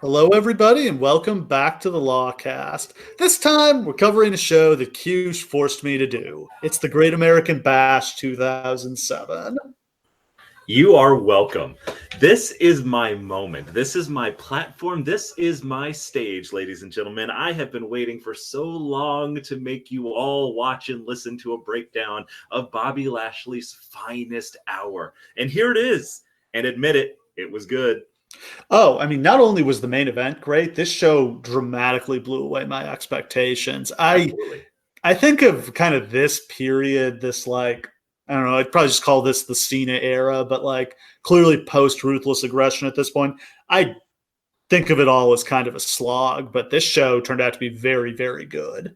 Hello, everybody, and welcome back to the Lawcast. This time, we're covering a show that Cewsh forced me to do. It's the Great American Bash 2007. You are welcome. This is my moment. This is my platform. This is my stage, ladies and gentlemen. I have been waiting for so long to make you all watch and listen to a breakdown of Bobby Lashley's finest hour. And here it is. And admit it, it was good. Oh, I mean, not only was the main event great, this show dramatically blew away my expectations. Absolutely. I think of kind of this period, this I don't know, I'd probably just call this the Cena era, but clearly post Ruthless Aggression at this point. I think of it all as kind of a slog, but this show turned out to be very, very good.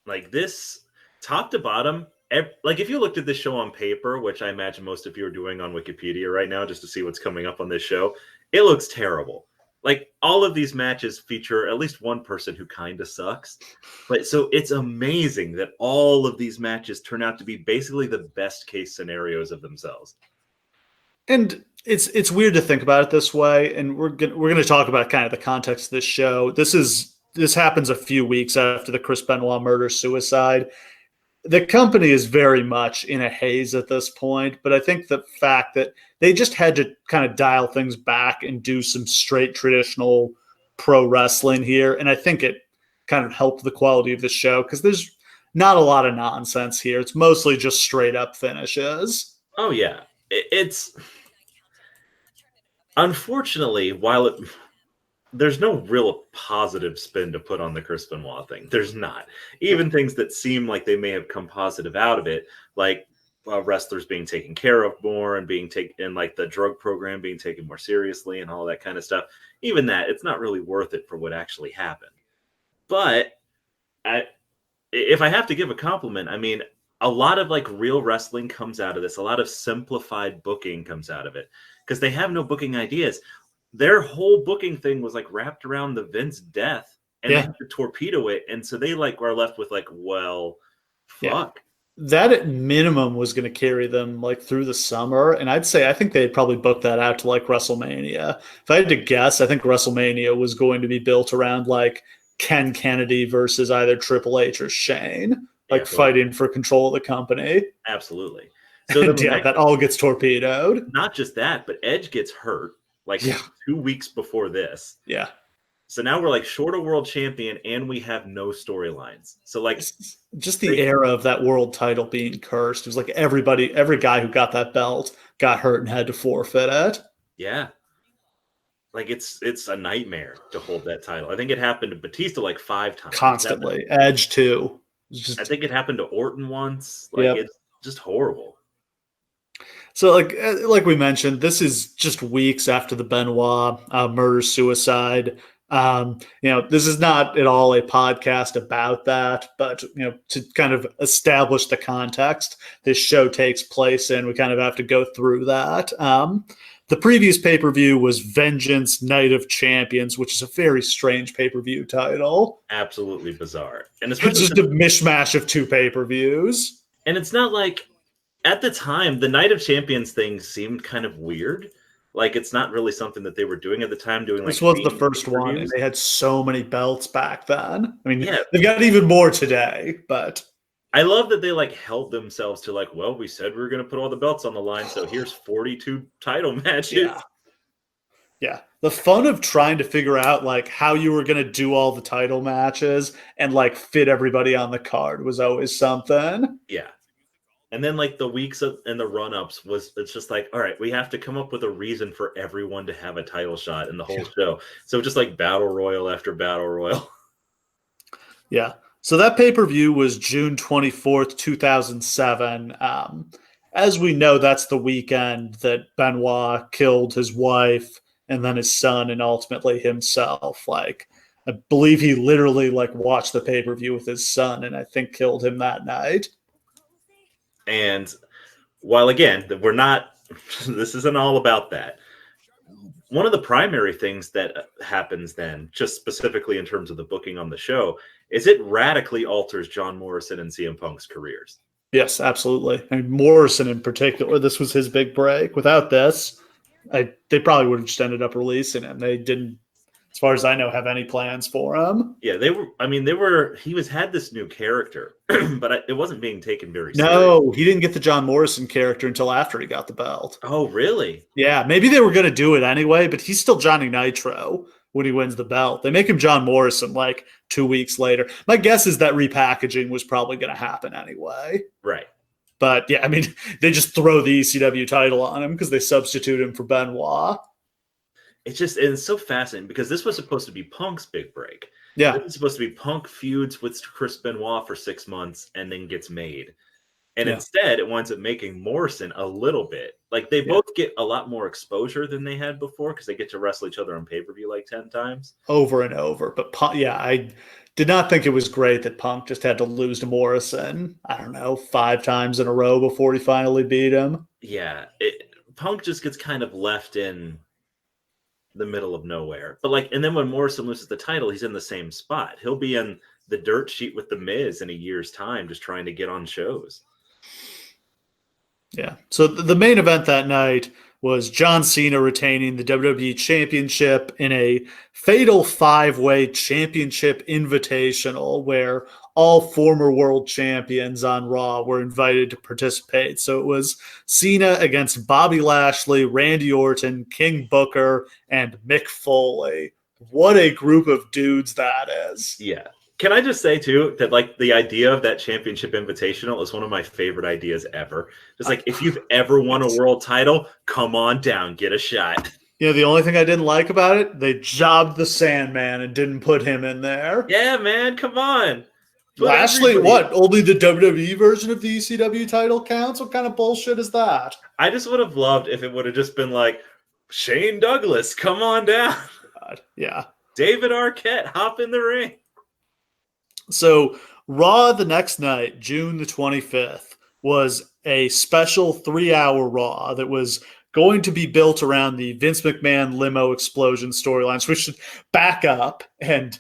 Like this, top to bottom, if you looked at this show on paper, which I imagine most of you are doing on Wikipedia right now just to see what's coming up on this show, it looks terrible. Like, all of these matches feature at least one person who kind of sucks. But so it's amazing that all of these matches turn out to be basically the best case scenarios of themselves. And it's weird to think about it this way, and we're going to talk about kind of the context of this show. This happens a few weeks after the Chris Benoit murder-suicide. The company is very much in a haze at this point, but I think the fact that they just had to kind of dial things back and do some straight traditional pro wrestling here, and I think it kind of helped the quality of the show because there's not a lot of nonsense here. It's mostly just straight up finishes. Oh, yeah. It's unfortunately, there's no real positive spin to put on the Chris Benoit thing. There's not. Even things that seem like they may have come positive out of it, like wrestlers being taken care of more and being taken, and like the drug program being taken more seriously and all that kind of stuff. Even that, it's not really worth it for what actually happened. But if I have to give a compliment, I mean, a lot of real wrestling comes out of this. A lot of simplified booking comes out of it because they have no booking ideas. Their whole booking thing was wrapped around the Vince death, and they had to torpedo it, and so they are left with well, fuck. Yeah. That at minimum was going to carry them through the summer, and I think they'd probably book that out to WrestleMania. If I had to guess, I think WrestleMania was going to be built around Ken Kennedy versus either Triple H or Shane, fighting for control of the company. Absolutely. So that all gets torpedoed. Not just that, but Edge gets hurt. 2 weeks before this. Yeah. So now we're short of world champion and we have no storylines. So just the era of that world title being cursed. It was every guy who got that belt got hurt and had to forfeit it. Yeah. It's a nightmare to hold that title. I think it happened to Batista 5 times. Constantly. Edge too. I think it happened to Orton once. It's just horrible. So, like we mentioned, this is just weeks after the Benoit murder-suicide. This is not at all a podcast about that, but, to kind of establish the context this show takes place in, we kind of have to go through that. The previous pay-per-view was Vengeance Night of Champions, which is a very strange pay-per-view title. Absolutely bizarre. And it's just a mishmash of two pay-per-views. And it's not at the time, the Night of Champions thing seemed kind of weird. It's not really something that they were doing at the time. This was the first one, and they had so many belts back then. I mean, they've got even more today, but I love that they held themselves to well, we said we were going to put all the belts on the line, so here's 42 title matches. Yeah. The fun of trying to figure out how you were going to do all the title matches and fit everybody on the card was always something. Yeah. And then the weeks and the run-ups it's just all right, we have to come up with a reason for everyone to have a title shot in the whole show. So just battle royal after battle royal. Yeah. So that pay-per-view was June 24th, 2007. As we know, that's the weekend that Benoit killed his wife and then his son and ultimately himself. I believe he literally watched the pay-per-view with his son and I think killed him that night. And while, again, this isn't all about that. One of the primary things that happens then, just specifically in terms of the booking on the show, is it radically alters John Morrison and CM Punk's careers. Yes, absolutely. And Morrison in particular, this was his big break. Without this, they probably would have just ended up releasing him. They didn't as far as I know, have any plans for him. Yeah, they were. I mean, had this new character, but it wasn't being taken very seriously. No, he didn't get the John Morrison character until after he got the belt. Oh, really? Yeah, maybe they were going to do it anyway, but he's still Johnny Nitro when he wins the belt. They make him John Morrison like 2 weeks later. My guess is that repackaging was probably going to happen anyway. Right. But yeah, I mean, they just throw the ECW title on him because they substitute him for Benoit. It's so fascinating because this was supposed to be Punk's big break. Yeah. This was supposed to be Punk feuds with Chris Benoit for 6 months and then gets made. And instead, it winds up making Morrison a little bit. Like, they both get a lot more exposure than they had before because they get to wrestle each other on pay-per-view like 10 times. Over and over. But, I did not think it was great that Punk just had to lose to Morrison, I don't know, 5 times in a row before he finally beat him. Yeah. Punk just gets kind of left in the middle of nowhere. But, and then when Morrison loses the title, he's in the same spot. He'll be in the dirt sheet with The Miz in a year's time just trying to get on shows. Yeah. So the main event that night was John Cena retaining the WWE Championship in a fatal 5-way championship invitational where all former world champions on Raw were invited to participate. So it was Cena against Bobby Lashley, Randy Orton, King Booker, and Mick Foley. What a group of dudes that is. Yeah. Can I just say, too, that, the idea of that championship invitational is one of my favorite ideas ever. Just, if you've ever won a world title, come on down, get a shot. You know, the only thing I didn't like about it, they jobbed the Sandman and didn't put him in there. Yeah, man, come on. Lashley, what? Only the WWE version of the ECW title counts? What kind of bullshit is that? I just would have loved if it would have just been Shane Douglas, come on down. God, yeah. David Arquette, hop in the ring. So Raw the next night, June the 25th, was a special 3-hour Raw that was going to be built around the Vince McMahon limo explosion storyline. So we should back up and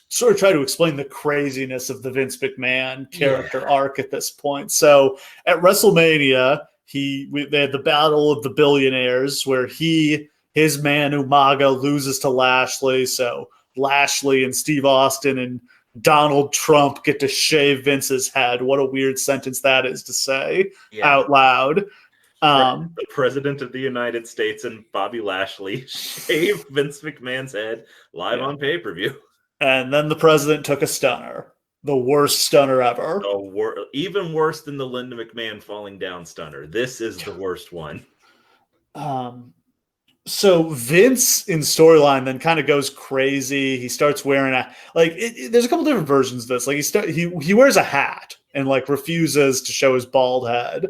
sort of try to explain the craziness of the Vince McMahon character arc at this point. So at WrestleMania, they had the Battle of the Billionaires where his man Umaga loses to Lashley. So Lashley and Steve Austin and Donald Trump get to shave Vince's head. What a weird sentence that is to say out loud. The President of the United States and Bobby Lashley shave Vince McMahon's head live on pay-per-view. And then the president took a stunner. The worst stunner ever. Even worse than the Linda McMahon falling down stunner. This is the worst one. So Vince in storyline then kind of goes crazy. He starts wearing there's a couple different versions of this. He wears a hat and refuses to show his bald head,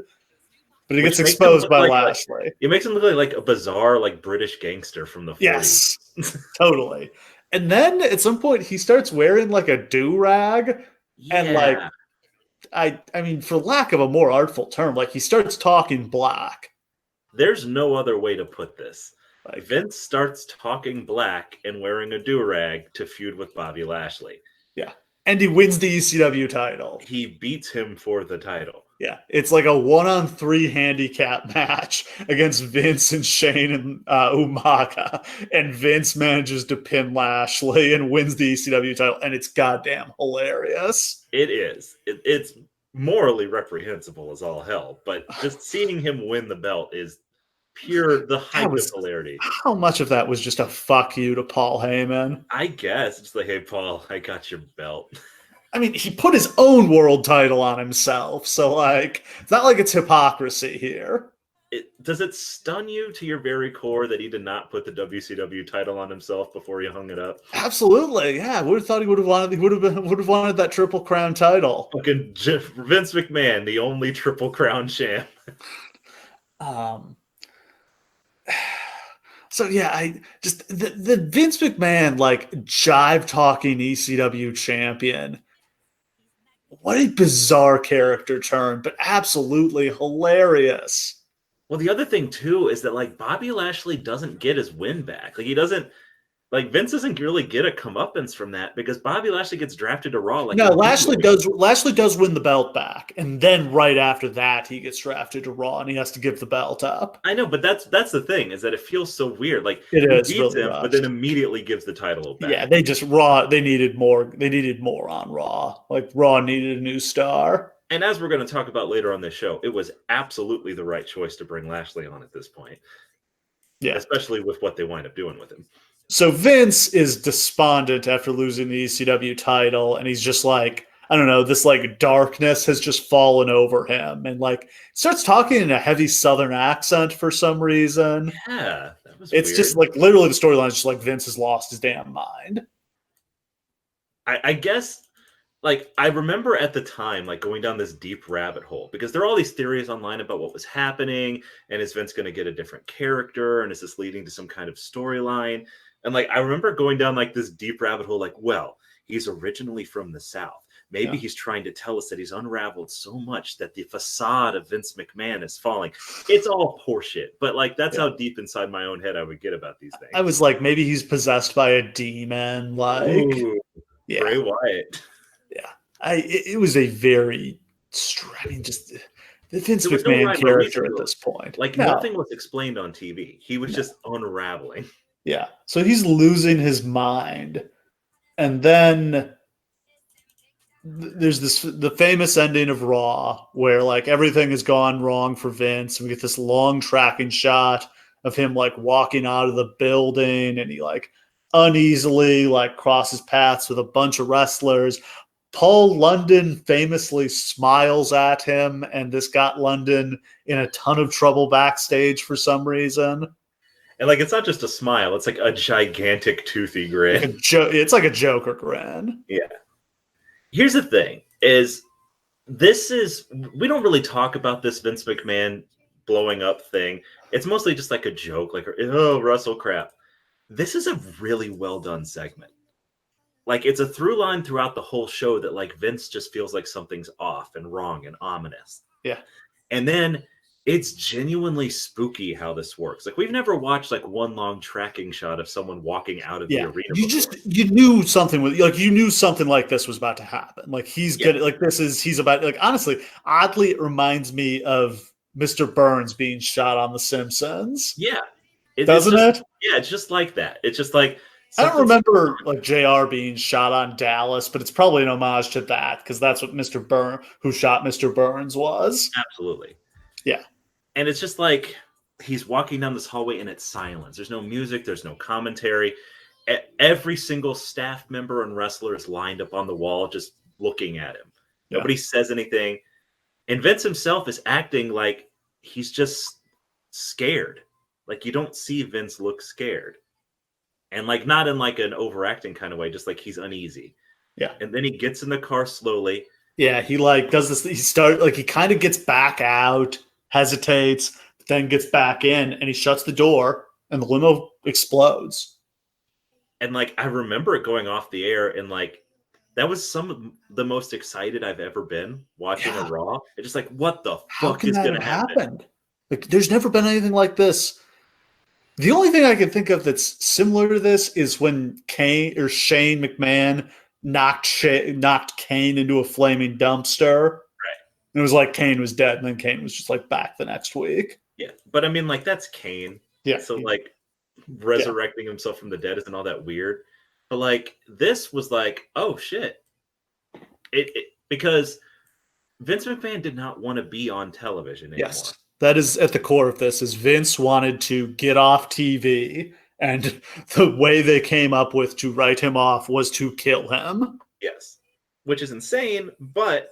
but he gets exposed by Lashley. It makes him look like a bizarre British gangster from the 40s. Yes, totally. And then at some point he starts wearing a do-rag and I mean, for lack of a more artful term, he starts talking black. There's no other way to put this. Vince starts talking black and wearing a do-rag to feud with Bobby Lashley. Yeah. And he wins the ECW title. He beats him for the title. Yeah. It's like a 1-on-3 handicap match against Vince and Shane and Umaga. And Vince manages to pin Lashley and wins the ECW title. And it's goddamn hilarious. It is. It's morally reprehensible as all hell. But just seeing him win the belt is the height of hilarity. How much of that was just a fuck you to Paul Heyman? I guess it's hey Paul, I got your belt. I mean, he put his own world title on himself, so it's not like it's hypocrisy here. Does it stun you to your very core that he did not put the WCW title on himself before he hung it up? Absolutely, yeah. I would have thought he would have wanted that Triple Crown title. Fucking Vince McMahon, the only Triple Crown champ. So yeah, the Vince McMahon jive talking ECW champion. What a bizarre character turn, but absolutely hilarious. Well, the other thing too is that Bobby Lashley doesn't get his win back. He doesn't Like Vince doesn't really get a comeuppance from that because Bobby Lashley gets drafted to Raw. Like no, Lashley does. Lashley does win the belt back, and then right after that, he gets drafted to Raw, and he has to give the belt up. I know, but that's the thing is that it feels so weird. Like it he is beats really him, rushed. but then immediately gives the title back. Yeah, they just Raw. They needed more. They needed more on Raw. Like Raw needed a new star. And as we're going to talk about later on this show, it was absolutely the right choice to bring Lashley on at this point. Yeah, especially with what they wind up doing with him. So Vince is despondent after losing the ECW title, and he's just like, I don't know, this like darkness has just fallen over him, and like starts talking in a heavy Southern accent for some reason. Yeah, that was it's weird. just like literally the storyline is just like Vince has lost his damn mind. I guess, like, I remember at the time, like, going down this deep rabbit hole because there are all these theories online about what was happening, and is Vince going to get a different character, and is this leading to some kind of storyline? And like, I remember going down like this deep rabbit hole, like, well, he's originally from the South. Maybe he's trying to tell us that he's unraveled so much that the facade of Vince McMahon is falling. It's all horseshit, but like, that's how deep inside my own head I would get about these things. I was like, maybe he's possessed by a demon, like Bray Wyatt. Yeah, it was a very, I mean, just the Vince McMahon character at this point. Like nothing was explained on TV. He was just unraveling. Yeah. So he's losing his mind. And then there's the famous ending of Raw where like everything has gone wrong for Vince. And we get this long tracking shot of him like walking out of the building, and he like uneasily like crosses paths with a bunch of wrestlers. Paul London famously smiles at him, and this got London in a ton of trouble backstage for some reason. And like, it's not just a smile; it's like a gigantic toothy grin. It's like a Joker grin. Yeah. Here's the thing: we don't really talk about this Vince McMahon blowing up thing. It's mostly just like a joke, like, oh, Russell crap. This is a really well done segment. Like, it's a through line throughout the whole show that like Vince just feels like something's off and wrong and ominous. Yeah. And then it's genuinely spooky how this works. Like, we've never watched like one long tracking shot of someone walking out of the arena. You knew something like this was about to happen. Like he's about, like, honestly, oddly, it reminds me of Mr. Burns being shot on The Simpsons. Yeah. Doesn't it? Yeah, it's just like that. It's just like, I don't remember like JR being shot on Dallas, but it's probably an homage to that because that's what who shot Mr. Burns was. Absolutely. Yeah. And it's just like he's walking down this hallway and it's silence. There's no music. There's no commentary. Every single staff member and wrestler is lined up on the wall just looking at him. Yeah. Nobody says anything. And Vince himself is acting like he's just scared. Like, you don't see Vince look scared. And like, not in like an overacting kind of way, just like he's uneasy. Yeah. And then he gets in the car slowly. Yeah, he like does this. He kind of gets back out, hesitates, then gets back in, and he shuts the door, and the limo explodes. And like, I remember it going off the air, and like, that was some of the most excited I've ever been watching a Raw. It's just like, what the fuck is going to happen? Like, there's never been anything like this. The only thing I can think of that's similar to this is when Shane McMahon knocked Kane into a flaming dumpster. Right. And it was like Kane was dead, and then Kane was just like back the next week. Yeah. But I mean, like, that's Kane. Yeah. So like resurrecting himself from the dead isn't all that weird. But like, this was like, oh shit. Because Vince McMahon did not want to be on television anymore. Yes. That is at the core of this, is Vince wanted to get off TV, and the way they came up with to write him off was to kill him. Yes. Which is insane, but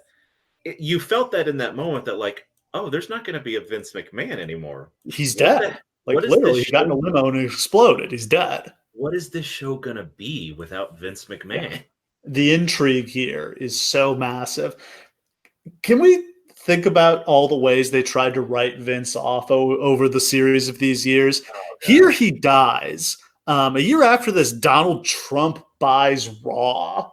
you felt that in that moment that like, oh, there's not going to be a Vince McMahon anymore. He's dead. Like, literally, he got in a limo and it exploded. He's dead. What is this show going to be without Vince McMahon? Yeah. The intrigue here is so massive. Can we think about all the ways they tried to write Vince off over the series of these years? Here he dies. A year after this, Donald Trump buys Raw.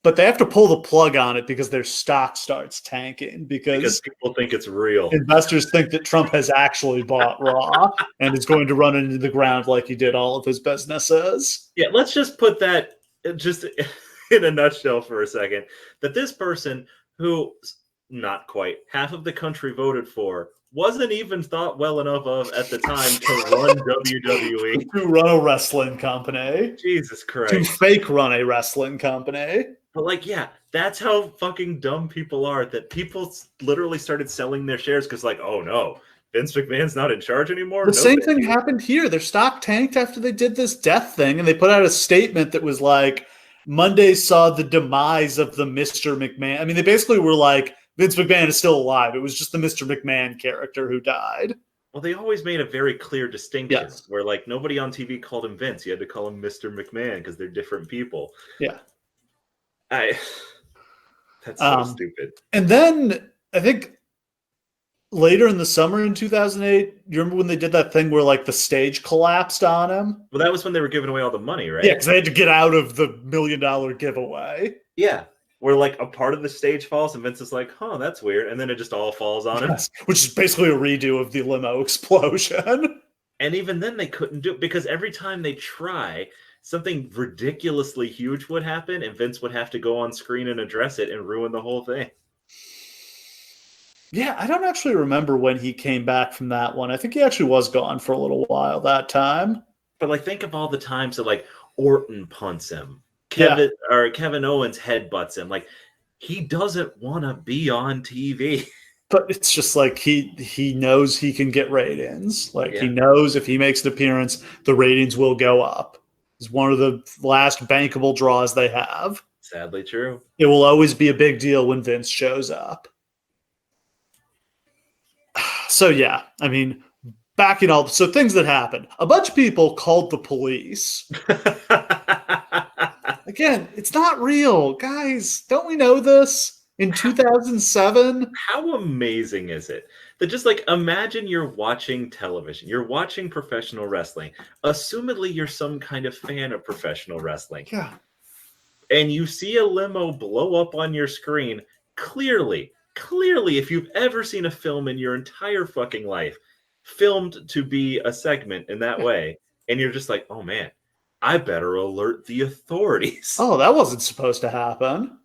but they have to pull the plug on it because their stock starts tanking because people think it's real. Investors think that Trump has actually bought Raw and is going to run into the ground like he did all of his businesses. Yeah, let's just put that just in a nutshell for a second, that this person who not quite half of the country voted for wasn't even thought well enough of at the time to run WWE. To run a wrestling company. Jesus Christ. To fake run a wrestling company. But like, yeah, that's how fucking dumb people are, that people literally started selling their shares because like, oh no, Vince McMahon's not in charge anymore? The same thing happened here. Their stock tanked after they did this death thing, and they put out a statement that was like, Monday saw the demise of the Mr. McMahon. I mean, they basically were like, Vince McMahon is still alive. It was just the Mr. McMahon character who died. Well, they always made a very clear distinction where like nobody on TV called him Vince. You had to call him Mr. McMahon because they're different people. Yeah. That's so stupid. And then I think later in the summer in 2008, you remember when they did that thing where like the stage collapsed on him? Well, that was when they were giving away all the money, right? Yeah, because they had to get out of the $1 million giveaway. Yeah. Where like a part of the stage falls and Vince is like, huh, that's weird. And then it just all falls on him. Which is basically a redo of the limo explosion. And even then they couldn't do it because every time they try, something ridiculously huge would happen and Vince would have to go on screen and address it and ruin the whole thing. Yeah, I don't actually remember when he came back from that one. I think he actually was gone for a little while that time. But like, think of all the times that like Orton punts him. Kevin Owens headbutts him. Like, he doesn't want to be on TV. But it's just like he knows he can get ratings. Like he knows if he makes an appearance, the ratings will go up. It's one of the last bankable draws they have. Sadly true. It will always be a big deal when Vince shows up. So yeah, I mean, so things that happened. A bunch of people called the police. Again, it's not real. Guys, don't we know this? In 2007? How amazing is it that just like imagine you're watching television, you're watching professional wrestling. Assumedly, you're some kind of fan of professional wrestling. Yeah. And you see a limo blow up on your screen. Clearly, if you've ever seen a film in your entire fucking life, filmed to be a segment in that way, and you're just like, oh man, I better alert the authorities. Oh, that wasn't supposed to happen.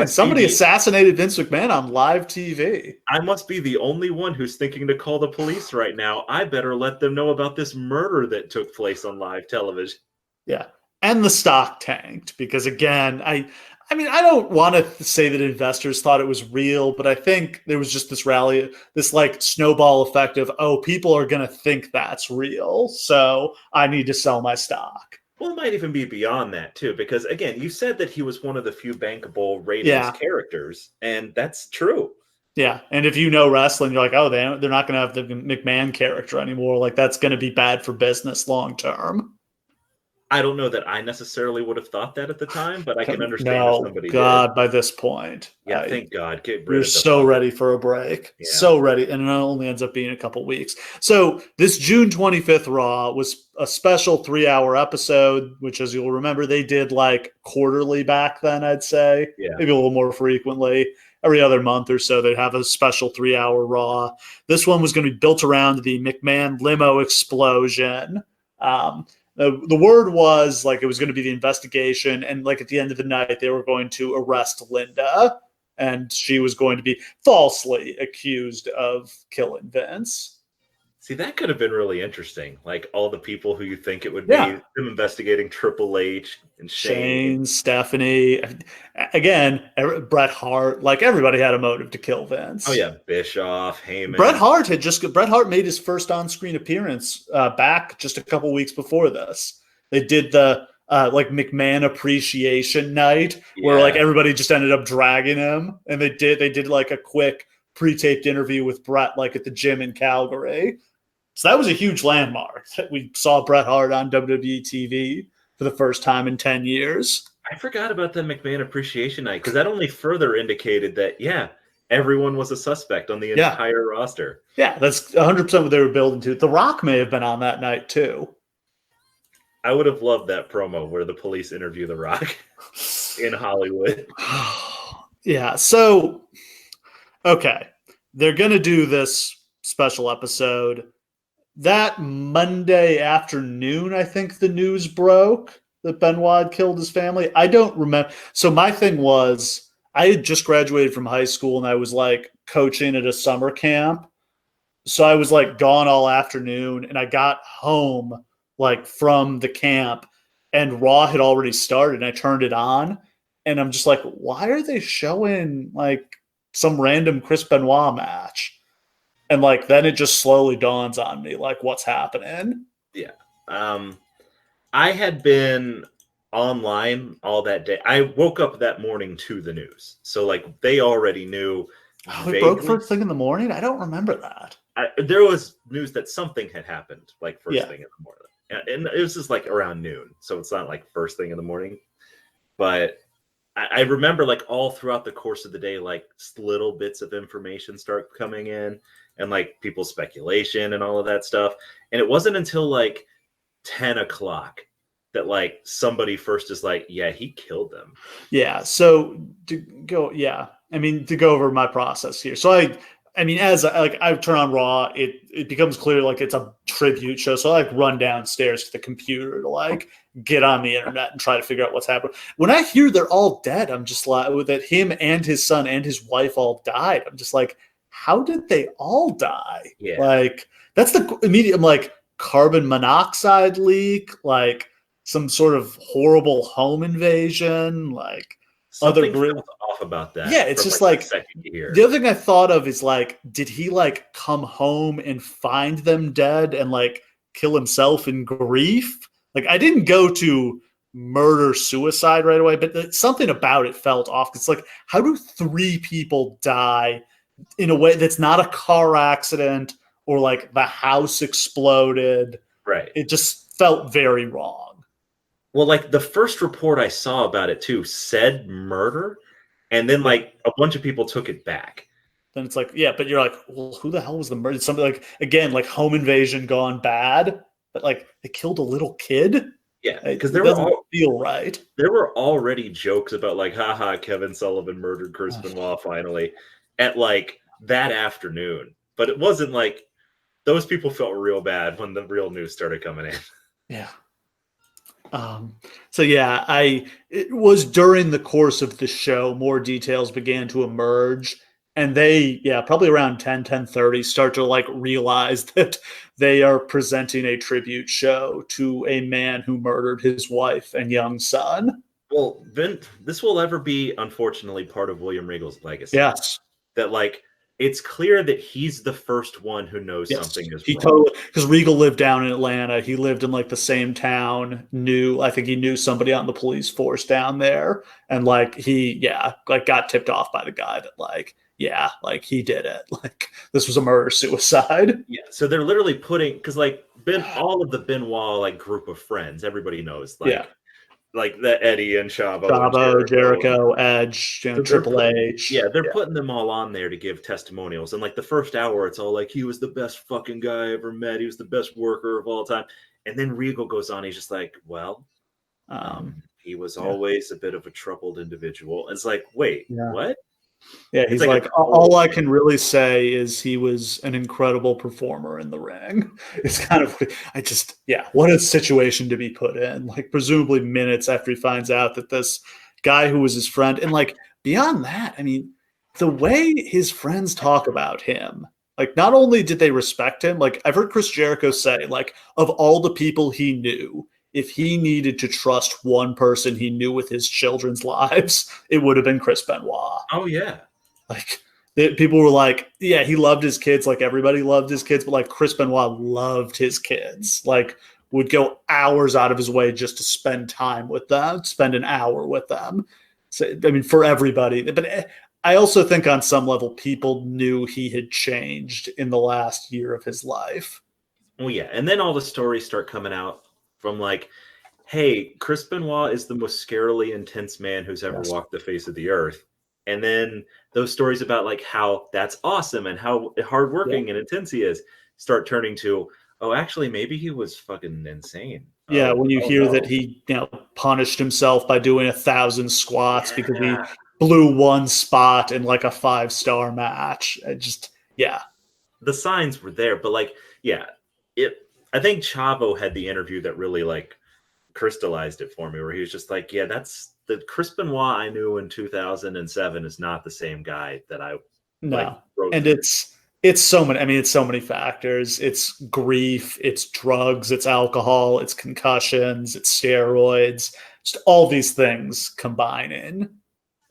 Somebody assassinated Vince McMahon on live TV. I must be the only one who's thinking to call the police right now. I better let them know about this murder that took place on live television. Yeah. And the stock tanked because, again, I mean, I don't want to say that investors thought it was real, but I think there was just this rally, this like snowball effect of, oh, people are going to think that's real, so I need to sell my stock. Well, it might even be beyond that, too, because, again, you said that he was one of the few bankable ratings characters, and that's true. Yeah, and if you know wrestling, you're like, oh, they're not going to have the McMahon character anymore. Like, that's going to be bad for business long term. I don't know that I necessarily would have thought that at the time, but I can understand if somebody did. By this point. Yeah, thank God. You're so ready for a break. Yeah. So ready. And it only ends up being a couple weeks. So this June 25th Raw was a special 3-hour episode, which, as you'll remember, they did like quarterly back then, I'd say. Yeah. Maybe a little more frequently. Every other month or so, they'd have a special 3-hour Raw. This one was going to be built around the McMahon limo explosion. The word was like it was going to be the investigation, and like at the end of the night, they were going to arrest Linda, and she was going to be falsely accused of killing Vince. See, that could have been really interesting. Like all the people who you think it would be, them investigating Triple H and Shane, Stephanie, again, Bret Hart. Like everybody had a motive to kill Vince. Oh yeah, Bischoff, Heyman. Bret Hart made his first on-screen appearance back just a couple weeks before this. They did the like McMahon appreciation night where like everybody just ended up dragging him, and they did like a quick pre-taped interview with Bret like at the gym in Calgary. So that was a huge landmark. We saw Bret Hart on WWE TV for the first time in 10 years. I forgot about the McMahon appreciation night because that only further indicated that, everyone was a suspect on the entire roster. Yeah, that's 100% what they were building to. The Rock may have been on that night too. I would have loved that promo where the police interview The Rock. in Hollywood. Yeah. So, okay. They're going to do this special episode. That Monday afternoon, I think the news broke that Benoit killed his family. I don't remember. So my thing was, I had just graduated from high school and I was like coaching at a summer camp. So I was like gone all afternoon and I got home like from the camp and Raw had already started and I turned it on and I'm just like, why are they showing like some random Chris Benoit match? And like then it just slowly dawns on me like what's happening. Yeah. I had been online all that day. I woke up that morning to the news. So like they already knew. Oh, it broke first thing in the morning? I don't remember that. There was news that something had happened like first Yeah. thing in the morning. And it was just like around noon. So it's not like first thing in the morning. But I remember like all throughout the course of the day, like little bits of information start coming in and like people's speculation and all of that stuff. And it wasn't until like 10 o'clock that like somebody first is like, yeah, he killed them. Yeah. So to go over my process here. So I mean, as I turn on Raw, it becomes clear like it's a tribute show. So I like run downstairs to the computer to like get on the internet and try to figure out what's happening. When I hear they're all dead, I'm just like that him and his son and his wife all died. I'm just like, how did they all die? Yeah. Like that's the immediate. I'm like carbon monoxide leak, like some sort of horrible home invasion, like. Something feels off about that. Yeah, it's just like the other thing I thought of is like, did he like come home and find them dead and like kill himself in grief? Like I didn't go to murder suicide right away, but something about it felt off. It's like, how do 3 people die in a way that's not a car accident or like the house exploded? Right. It just felt very wrong. Well, like the first report I saw about it too said murder, and then like a bunch of people took it back. Then it's like, yeah, but you're like, well, who the hell was the murder? Something like, again, like home invasion gone bad, but like they killed a little kid. Yeah, because there doesn't feel right. There were already jokes about like, haha, Kevin Sullivan murdered Chris Benoit finally at like that afternoon, but it wasn't like those people felt real bad when the real news started coming in. Yeah. So yeah, it was during the course of the show, more details began to emerge and they, probably around 10:30 start to like realize that they are presenting a tribute show to a man who murdered his wife and young son. Well, this will ever be, unfortunately, part of William Regal's legacy. Yes. That like, it's clear that he's the first one who knows something is wrong. Totally, because Regal lived down in Atlanta. He lived in like the same town. I think he knew somebody on the police force down there, and like he got tipped off by the guy that like he did it. Like this was a murder suicide. Yeah. So they're literally putting because like all of the Benoit like group of friends, everybody knows like the Eddie and Chavo, Jericho, Edge, Triple H. Yeah, they're putting them all on there to give testimonials. And like the first hour, it's all like, he was the best fucking guy I ever met. He was the best worker of all time. And then Regal goes on. He's just like, well, he was always a bit of a troubled individual. And it's like, wait, what? Yeah, he's like all I can really say is he was an incredible performer in the ring. It's kind of, what a situation to be put in. Like presumably minutes after he finds out that this guy who was his friend, and like beyond that, I mean, the way his friends talk about him, like not only did they respect him, like I've heard Chris Jericho say, like of all the people he knew, if he needed to trust one person he knew with his children's lives, it would have been Chris Benoit. Oh, yeah. Like people were like, yeah, he loved his kids. Like everybody loved his kids, but like Chris Benoit loved his kids. Like would go hours out of his way just to spend time with them, spend an hour with them. So, I mean, for everybody. But I also think on some level, people knew he had changed in the last year of his life. Well, yeah. And then all the stories start coming out from like, hey, Chris Benoit is the most scarily intense man who's ever walked the face of the earth. And then those stories about like how that's awesome and how hardworking and intense he is start turning to, oh, actually, maybe he was fucking insane. Yeah, when you hear that he punished himself by doing 1,000 squats because he blew one spot in like a 5-star match. The signs were there, but like, I think Chavo had the interview that really like crystallized it for me, where he was just like, yeah, that's the Chris Benoit I knew in 2007 is not the same guy that I and it's so many. I mean, it's so many factors. It's grief, it's drugs, it's alcohol, it's concussions, it's steroids. Just all these things combining.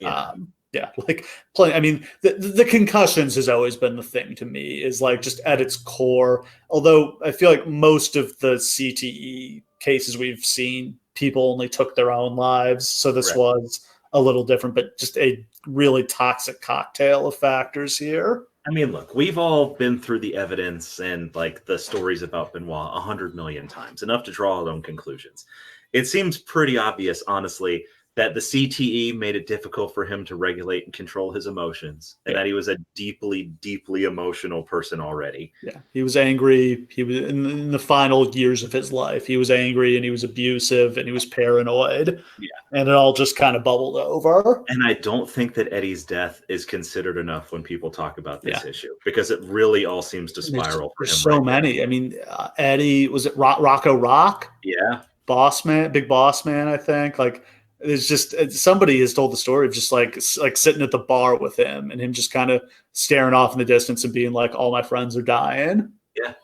Like playing. I mean, the concussions has always been the thing to me. Is like just at its core. Although I feel like most of the CTE cases we've seen, people only took their own lives. So this was a little different, but just a really toxic cocktail of factors here. I mean, look, we've all been through the evidence and like the stories about Benoit 100 million times, enough to draw our own conclusions. It seems pretty obvious, honestly, that the CTE made it difficult for him to regulate and control his emotions, and that he was a deeply, deeply emotional person already. Yeah, he was angry. He was in the final years of his life. He was angry and he was abusive and he was paranoid. Yeah, and it all just kind of bubbled over. And I don't think that Eddie's death is considered enough when people talk about this issue, because it really all seems to spiral for him. So many. I mean, Eddie, was it Rocco Rock? Yeah, Boss Man, Big Boss Man. I think like. It's just somebody has told the story of just like sitting at the bar with him and him just kind of staring off in the distance and being like, all my friends are dying. Yeah.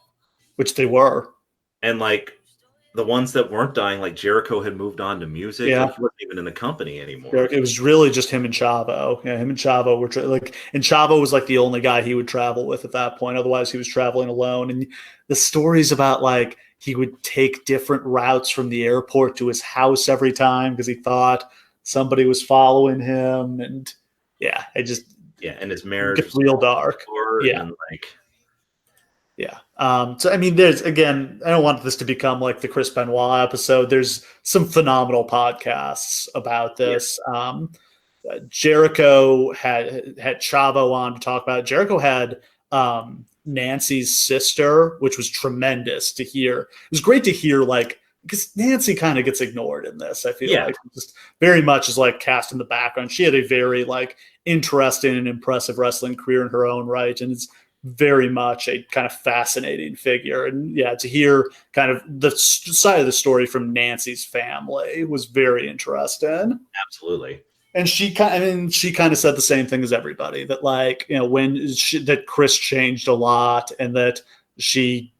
Which they were. And like the ones that weren't dying, like Jericho had moved on to music. Yeah. Like he wasn't even in the company anymore. It was really just him and Chavo. Yeah, him and Chavo were and Chavo was like the only guy he would travel with at that point. Otherwise he was traveling alone. And the stories about like, he would take different routes from the airport to his house every time because he thought somebody was following him. And and his marriage gets real dark. So I mean, there's again, I don't want this to become like the Chris Benoit episode. There's some phenomenal podcasts about this. Jericho had Chavo on to talk about it. Jericho had Nancy's sister, which was tremendous to hear. It was great to hear, like, because Nancy kind of gets ignored in this. I feel like just very much is like cast in the background. She had a very like interesting and impressive wrestling career in her own right, and it's very much a kind of fascinating figure. And to hear kind of the side of the story from Nancy's family was very interesting. Absolutely. And she kind of said the same thing as everybody, that like, that Chris changed a lot, and that she,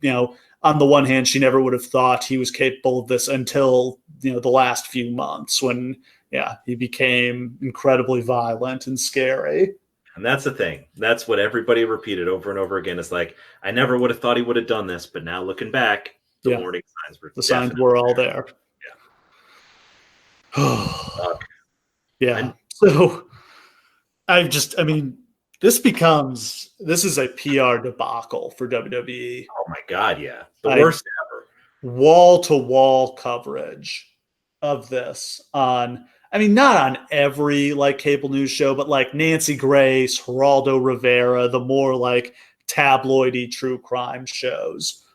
on the one hand, she never would have thought he was capable of this until, the last few months when, he became incredibly violent and scary. And that's the thing. That's what everybody repeated over and over again. It's like, I never would have thought he would have done this, but now looking back, the warning signs were all there. Yeah. Yeah. So this is a PR debacle for WWE. Oh my God. Yeah. The worst ever. Wall to wall coverage of this on, not on every like cable news show, but like Nancy Grace, Geraldo Rivera, the more like tabloidy true crime shows.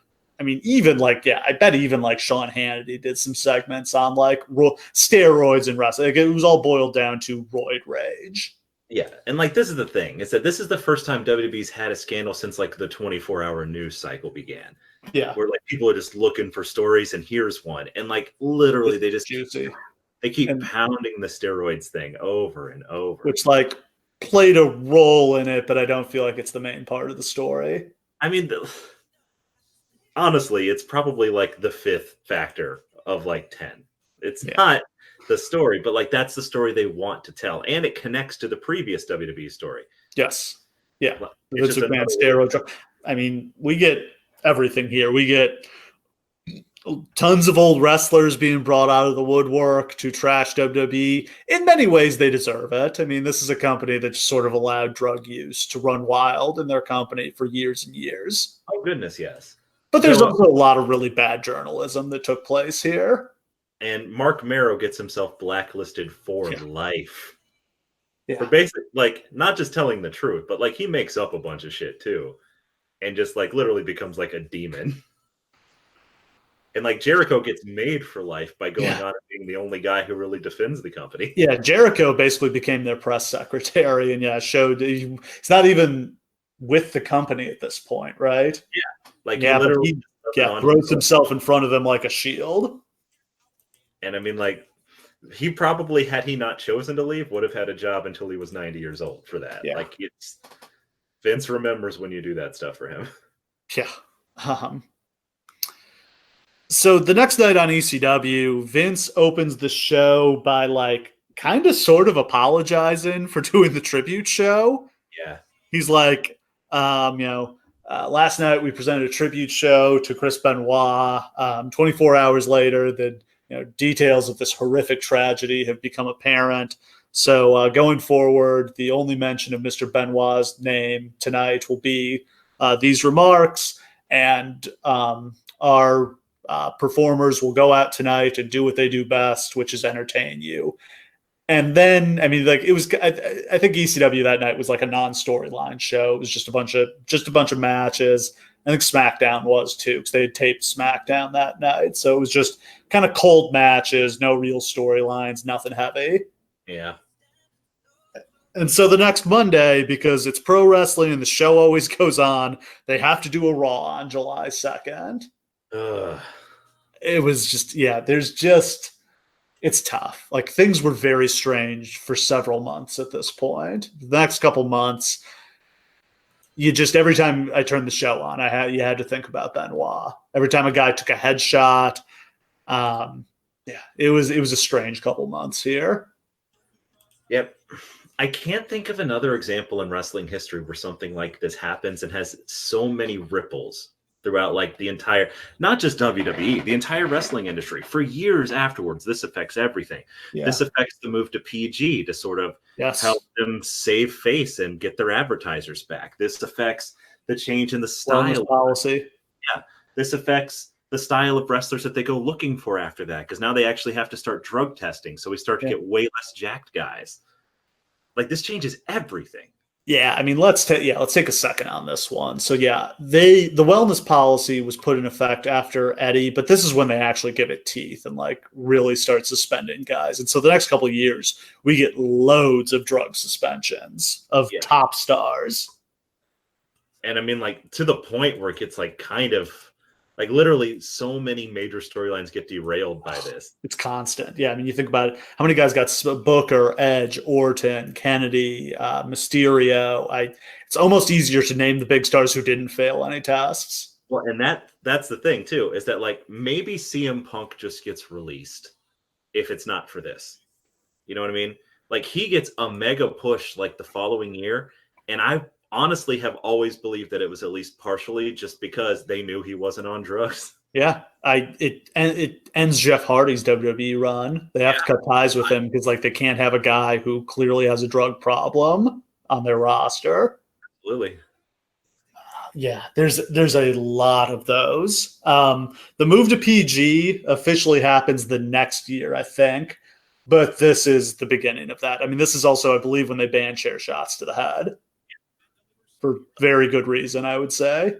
Even like, I bet even like Sean Hannity did some segments on like steroids and wrestling. Like, it was all boiled down to roid rage. Yeah. And like, this is the thing, is that this is the first time WWE's had a scandal since like the 24-hour news cycle began. Yeah. Where like people are just looking for stories, and here's one. And like literally they just keep pounding the steroids thing over and over. Which like played a role in it, but I don't feel like it's the main part of the story. Honestly, it's probably like the fifth factor of like 10. It's not the story, but like that's the story they want to tell, and it connects to the previous WWE story. Yes, yeah. Vince McMahon steroid. We get everything here. We get tons of old wrestlers being brought out of the woodwork to trash WWE. In many ways, they deserve it. This is a company that just sort of allowed drug use to run wild in their company for years and years. Oh goodness, yes. But there's also a lot of really bad journalism that took place here. And Mark Marrow gets himself blacklisted for life. Yeah. For basically, like, not just telling the truth, but like he makes up a bunch of shit too. And just like literally becomes like a demon. And like Jericho gets made for life by going on and being the only guy who really defends the company. Yeah, Jericho basically became their press secretary, and showed he's not even with the company at this point, right? Yeah, like he literally throws himself in front of them like a shield. And I mean, like, he probably, had he not chosen to leave, would have had a job until he was 90 years old for that. Yeah. Like, Vince remembers when you do that stuff for him. Yeah. So the next night on ECW, Vince opens the show by like kind of sort of apologizing for doing the tribute show. Yeah. He's like, last night we presented a tribute show to Chris Benoit. 24 hours later, the details of this horrific tragedy have become apparent. So going forward, the only mention of Mr. Benoit's name tonight will be these remarks, and our performers will go out tonight and do what they do best, which is entertain you. And then, I mean, like it was, I think ECW that night was like a non-storyline show. It was just a bunch of matches. I think SmackDown was too, because they had taped SmackDown that night. So it was just kind of cold matches, no real storylines, nothing heavy. Yeah. And so the next Monday, because it's pro wrestling and the show always goes on, they have to do a Raw on July 2nd. It was just, it's tough. Like things were very strange for several months at this point. The next couple months, every time I turned the show on, you had to think about Benoit. Every time a guy took a headshot, it was a strange couple months here. Yep. I can't think of another example in wrestling history where something like this happens and has so many ripples throughout like the entire, not just WWE, the entire wrestling industry. For years afterwards, this affects everything. Yeah. This affects the move to PG to sort of help them save face and get their advertisers back. This affects the change in the style policy. Yeah. This affects the style of wrestlers that they go looking for after that, because now they actually have to start drug testing. So we start to get way less jacked guys. Like this changes everything. Yeah, I mean, let's take a second on this one. So the wellness policy was put in effect after Eddie, but this is when they actually give it teeth and like really start suspending guys. And so the next couple of years, we get loads of drug suspensions of top stars. And I mean, like to the point where it gets like kind of like literally so many major storylines get derailed by this. It's constant. Yeah, I mean, you think about it. How many guys got Booker, Edge, Orton, Kennedy, Mysterio? It's almost easier to name the big stars who didn't fail any tests. Well, and that's the thing, too, is that like maybe CM Punk just gets released if it's not for this. You know what I mean? Like he gets a mega push like the following year. And I honestly have always believed that it was at least partially just because they knew he wasn't on drugs. Yeah, it ends Jeff Hardy's WWE run. They have to cut ties with him because like they can't have a guy who clearly has a drug problem on their roster. Absolutely. Yeah, there's a lot of those. The move to PG officially happens the next year, I think, but this is the beginning of that. I mean, this is also, I believe, when they ban chair shots to the head. For very good reason, I would say.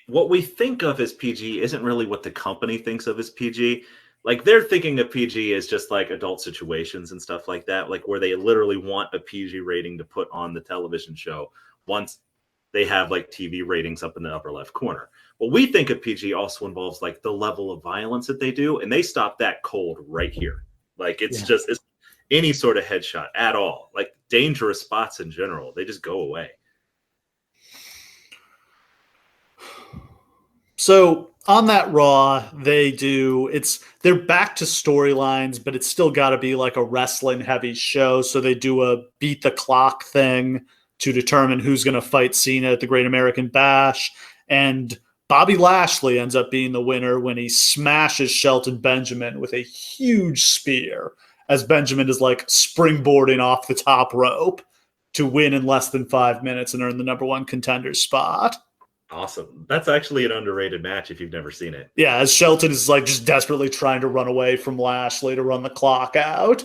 What we think of as PG isn't really what the company thinks of as PG. Like they're thinking of PG as just like adult situations and stuff like that, like where they literally want a PG rating to put on the television show once they have like TV ratings up in the upper left corner. What we think of PG also involves like the level of violence that they do, and they stop that cold right here. Like it's any sort of headshot at all, like dangerous spots in general, they just go away. So on that Raw, they're back to storylines, but it's still got to be like a wrestling heavy show. So they do a beat the clock thing to determine who's going to fight Cena at the Great American Bash. And Bobby Lashley ends up being the winner when he smashes Shelton Benjamin with a huge spear as Benjamin is like springboarding off the top rope to win in less than 5 minutes and earn the number one contender spot. Awesome. That's actually an underrated match if you've never seen it. Yeah, as Shelton is like just desperately trying to run away from Lashley to run the clock out.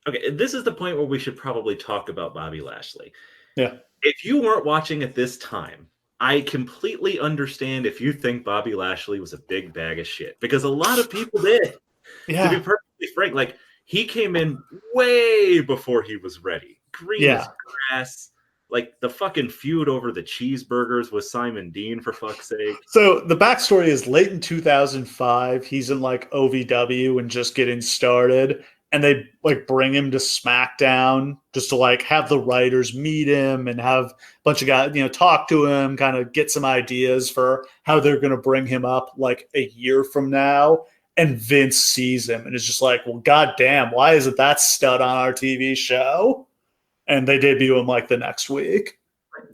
Okay, this is the point where we should probably talk about Bobby Lashley. Yeah. If you weren't watching at this time, I completely understand if you think Bobby Lashley was a big bag of shit, because a lot of people did. To be Yeah. perfectly frank, like he came in way before he was ready. Green as Yeah. grass. Like the fucking feud over the cheeseburgers with Simon Dean, for fuck's sake. So the backstory is late in 2005, he's in like OVW and just getting started. And they like bring him to SmackDown just to like have the writers meet him and have a bunch of guys, talk to him, kind of get some ideas for how they're going to bring him up like a year from now. And Vince sees him and is just like, well, goddamn, why isn't that stud on our TV show? And they debut him like the next week.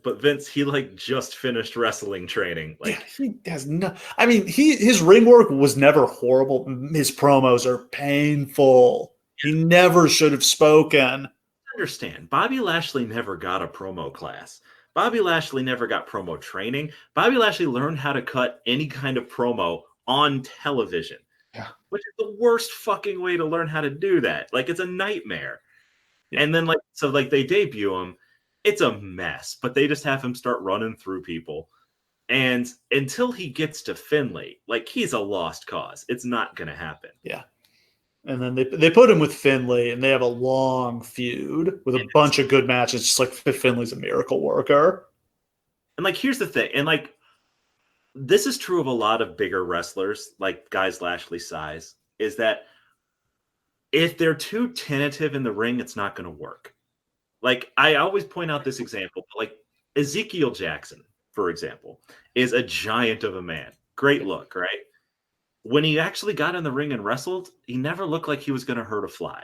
But Vince, he like just finished wrestling training. Like yeah, he has no. I mean, his ring work was never horrible. His promos are painful. He never should have spoken. Understand, Bobby Lashley never got a promo class. Bobby Lashley never got promo training. Bobby Lashley learned how to cut any kind of promo on television. Yeah. Which is the worst fucking way to learn how to do that. Like, it's a nightmare. Yeah. And then they debut him. It's a mess, but they just have him start running through people. And until he gets to Finlay, like, he's a lost cause. It's not going to happen. Yeah. And then they put him with Finlay, and they have a long feud with a bunch of good matches. Just like Finlay's a miracle worker. And like, here's the thing, and like, this is true of a lot of bigger wrestlers, like guys Lashley's size, is that if they're too tentative in the ring, it's not going to work. Like, I always point out this example, but like Ezekiel Jackson, for example, is a giant of a man. Great look, right? When he actually got in the ring and wrestled, he never looked like he was going to hurt a fly.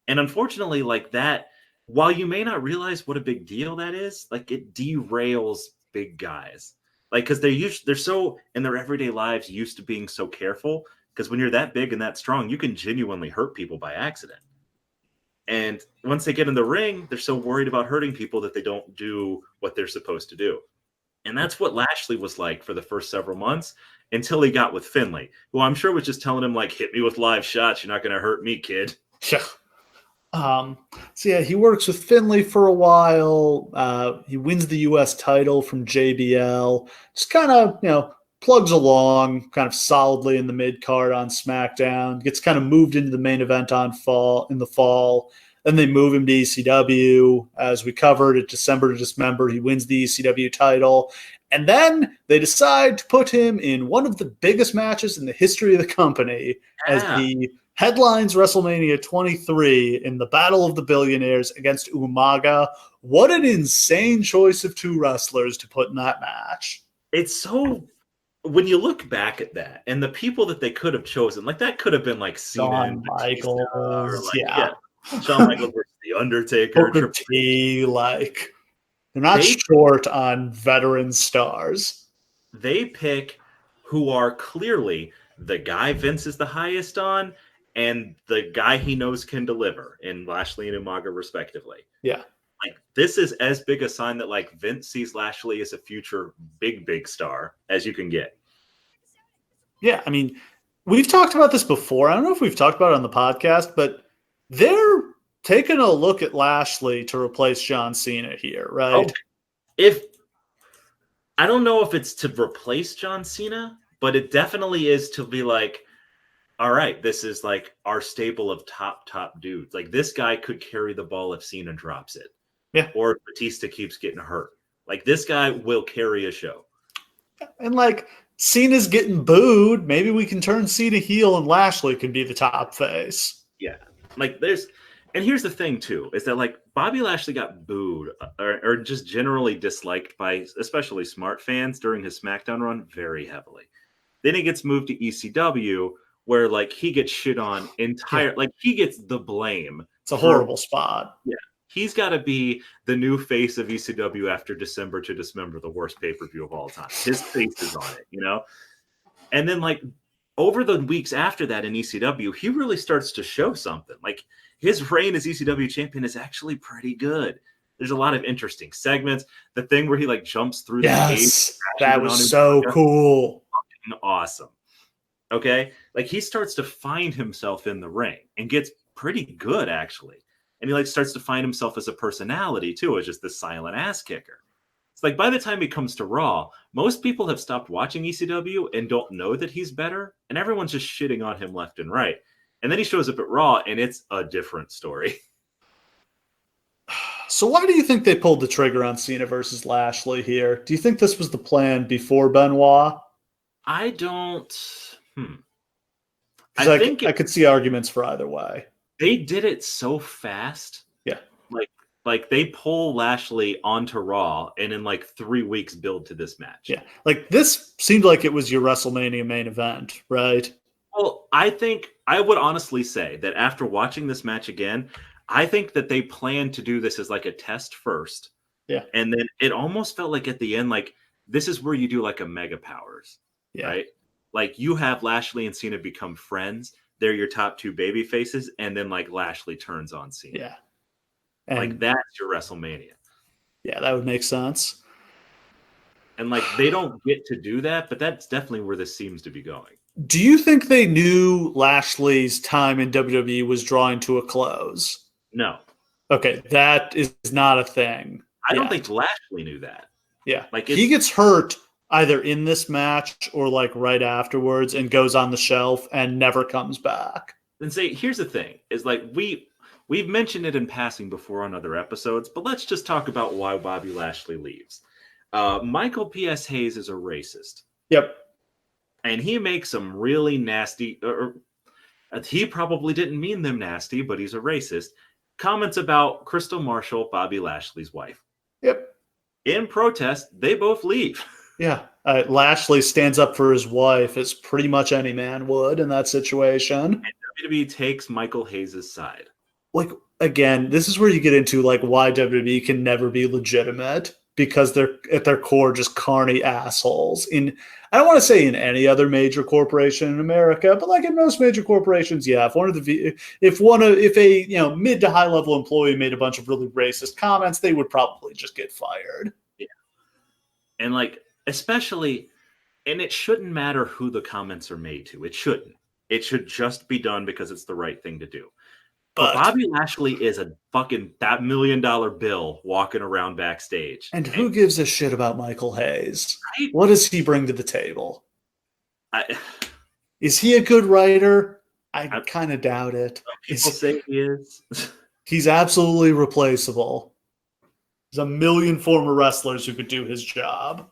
And unfortunately, like that, while you may not realize what a big deal that is, like it derails big guys. Like, because they're so in their everyday lives used to being so careful. Because when you're that big and that strong, you can genuinely hurt people by accident. And once they get in the ring, they're so worried about hurting people that they don't do what they're supposed to do. And that's what Lashley was like for the first several months until he got with Finlay, who I'm sure was just telling him, like, hit me with live shots. You're not going to hurt me, kid. Yeah. So yeah, he works with Finlay for a while. He wins the U.S. title from JBL. Just kind of, plugs along kind of solidly in the mid card on SmackDown. Gets kind of moved into the main event in the fall. Then they move him to ECW. As we covered at December to Dismember, he wins the ECW title. And then they decide to put him in one of the biggest matches in the history of the company as he headlines WrestleMania 23 in the Battle of the Billionaires against Umaga. What an insane choice of two wrestlers to put in that match. It's so, when you look back at that and the people that they could have chosen, like that could have been like Cena and Michaels, or like, Shawn Michaels versus The Undertaker. Booker T, like, they're not short on veteran stars. They pick who are clearly the guy Vince is the highest on and the guy he knows can deliver in Lashley and Umaga, respectively. Yeah. Like, this is as big a sign that, like, Vince sees Lashley as a future big star as you can get. Yeah, I mean, we've talked about this before. I don't know if we've talked about it on the podcast, but they're taking a look at Lashley to replace John Cena here, right? I don't know if it's to replace John Cena, but it definitely is to be like, all right, this is like our stable of top dudes. Like, this guy could carry the ball if Cena drops it. Yeah. Or if Batista keeps getting hurt. Like, this guy will carry a show. And like, Cena's getting booed. Maybe we can turn Cena heel and Lashley can be the top face. Yeah. Like, and here's the thing too, is that like Bobby Lashley got booed or just generally disliked by especially smart fans during his SmackDown run very heavily. Then he gets moved to ECW where like he gets shit on like he gets the blame. It's a horrible spot. Yeah. He's got to be the new face of ECW after December to Dismember, the worst pay-per-view of all time. His face is on it, And then like over the weeks after that in ECW, he really starts to show something. Like, his reign as ECW champion is actually pretty good. There's a lot of interesting segments. The thing where he like jumps through the cage. That was so cool. Fucking awesome. Okay? Like, he starts to find himself in the ring and gets pretty good, actually. And he like starts to find himself as a personality too, as just this silent ass kicker. It's like by the time he comes to Raw, most people have stopped watching ECW and don't know that he's better, and everyone's just shitting on him left and right. And then he shows up at Raw, and it's a different story. So why do you think they pulled the trigger on Cena versus Lashley here? Do you think this was the plan before Benoit? I don't. I think I could see arguments for either way. They did it so fast. Yeah. Like they pull Lashley onto Raw and in like 3 weeks build to this match. Yeah. Like this seemed like it was your WrestleMania main event, right? Well, I think I would honestly say that after watching this match again, I think that they planned to do this as like a test first. Yeah. And then it almost felt like at the end, like this is where you do like a Mega Powers. Yeah. Right? Like you have Lashley and Cena become friends. They're your top two baby faces. And then like Lashley turns on Cena. Yeah. And like that's your WrestleMania. Yeah, that would make sense. And like they don't get to do that, but that's definitely where this seems to be going. Do you think they knew Lashley's time in WWE was drawing to a close? No. Okay, that is not a thing. I don't think Lashley knew that. Yeah. Like he gets hurt either in this match or like right afterwards and goes on the shelf and never comes back. Then say, here's the thing, is like we've mentioned it in passing before on other episodes, but let's just talk about why Bobby Lashley leaves. Michael P.S. Hayes is a racist. Yep. And he makes some really nasty, he probably didn't mean them nasty, but he's a racist, comments about Crystal Marshall, Bobby Lashley's wife. Yep. In protest, they both leave. Yeah. Lashley stands up for his wife as pretty much any man would in that situation. And WWE takes Michael Hayes' side. Like, again, this is where you get into like why WWE can never be legitimate, because they're at their core just carny assholes. I don't want to say in any other major corporation in America, but like in most major corporations, yeah. If a mid to high level employee made a bunch of really racist comments, they would probably just get fired. Yeah, and like especially, and it shouldn't matter who the comments are made to. It shouldn't. It should just be done because it's the right thing to do. But Bobby Lashley is a fucking $1 million bill walking around backstage. And who gives a shit about Michael Hayes? Right? What does he bring to the table? Is he a good writer? I kind of doubt it. People say he is. He's absolutely replaceable. There's a million former wrestlers who could do his job.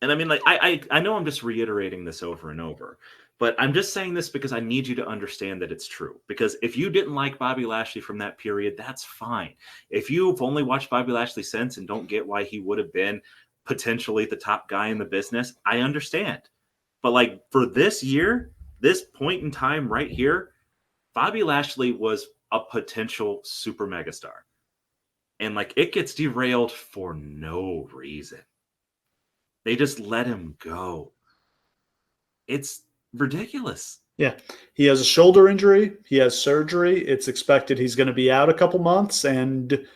And I mean, like, I know I'm just reiterating this over and over, but I'm just saying this because I need you to understand that it's true. Because if you didn't like Bobby Lashley from that period, that's fine. If you've only watched Bobby Lashley since and don't get why he would have been potentially the top guy in the business, I understand. But like for this year, this point in time right here, Bobby Lashley was a potential super megastar. And like it gets derailed for no reason. They just let him go. It's ridiculous. Yeah. He has a shoulder injury. He has surgery. It's expected he's going to be out a couple months, and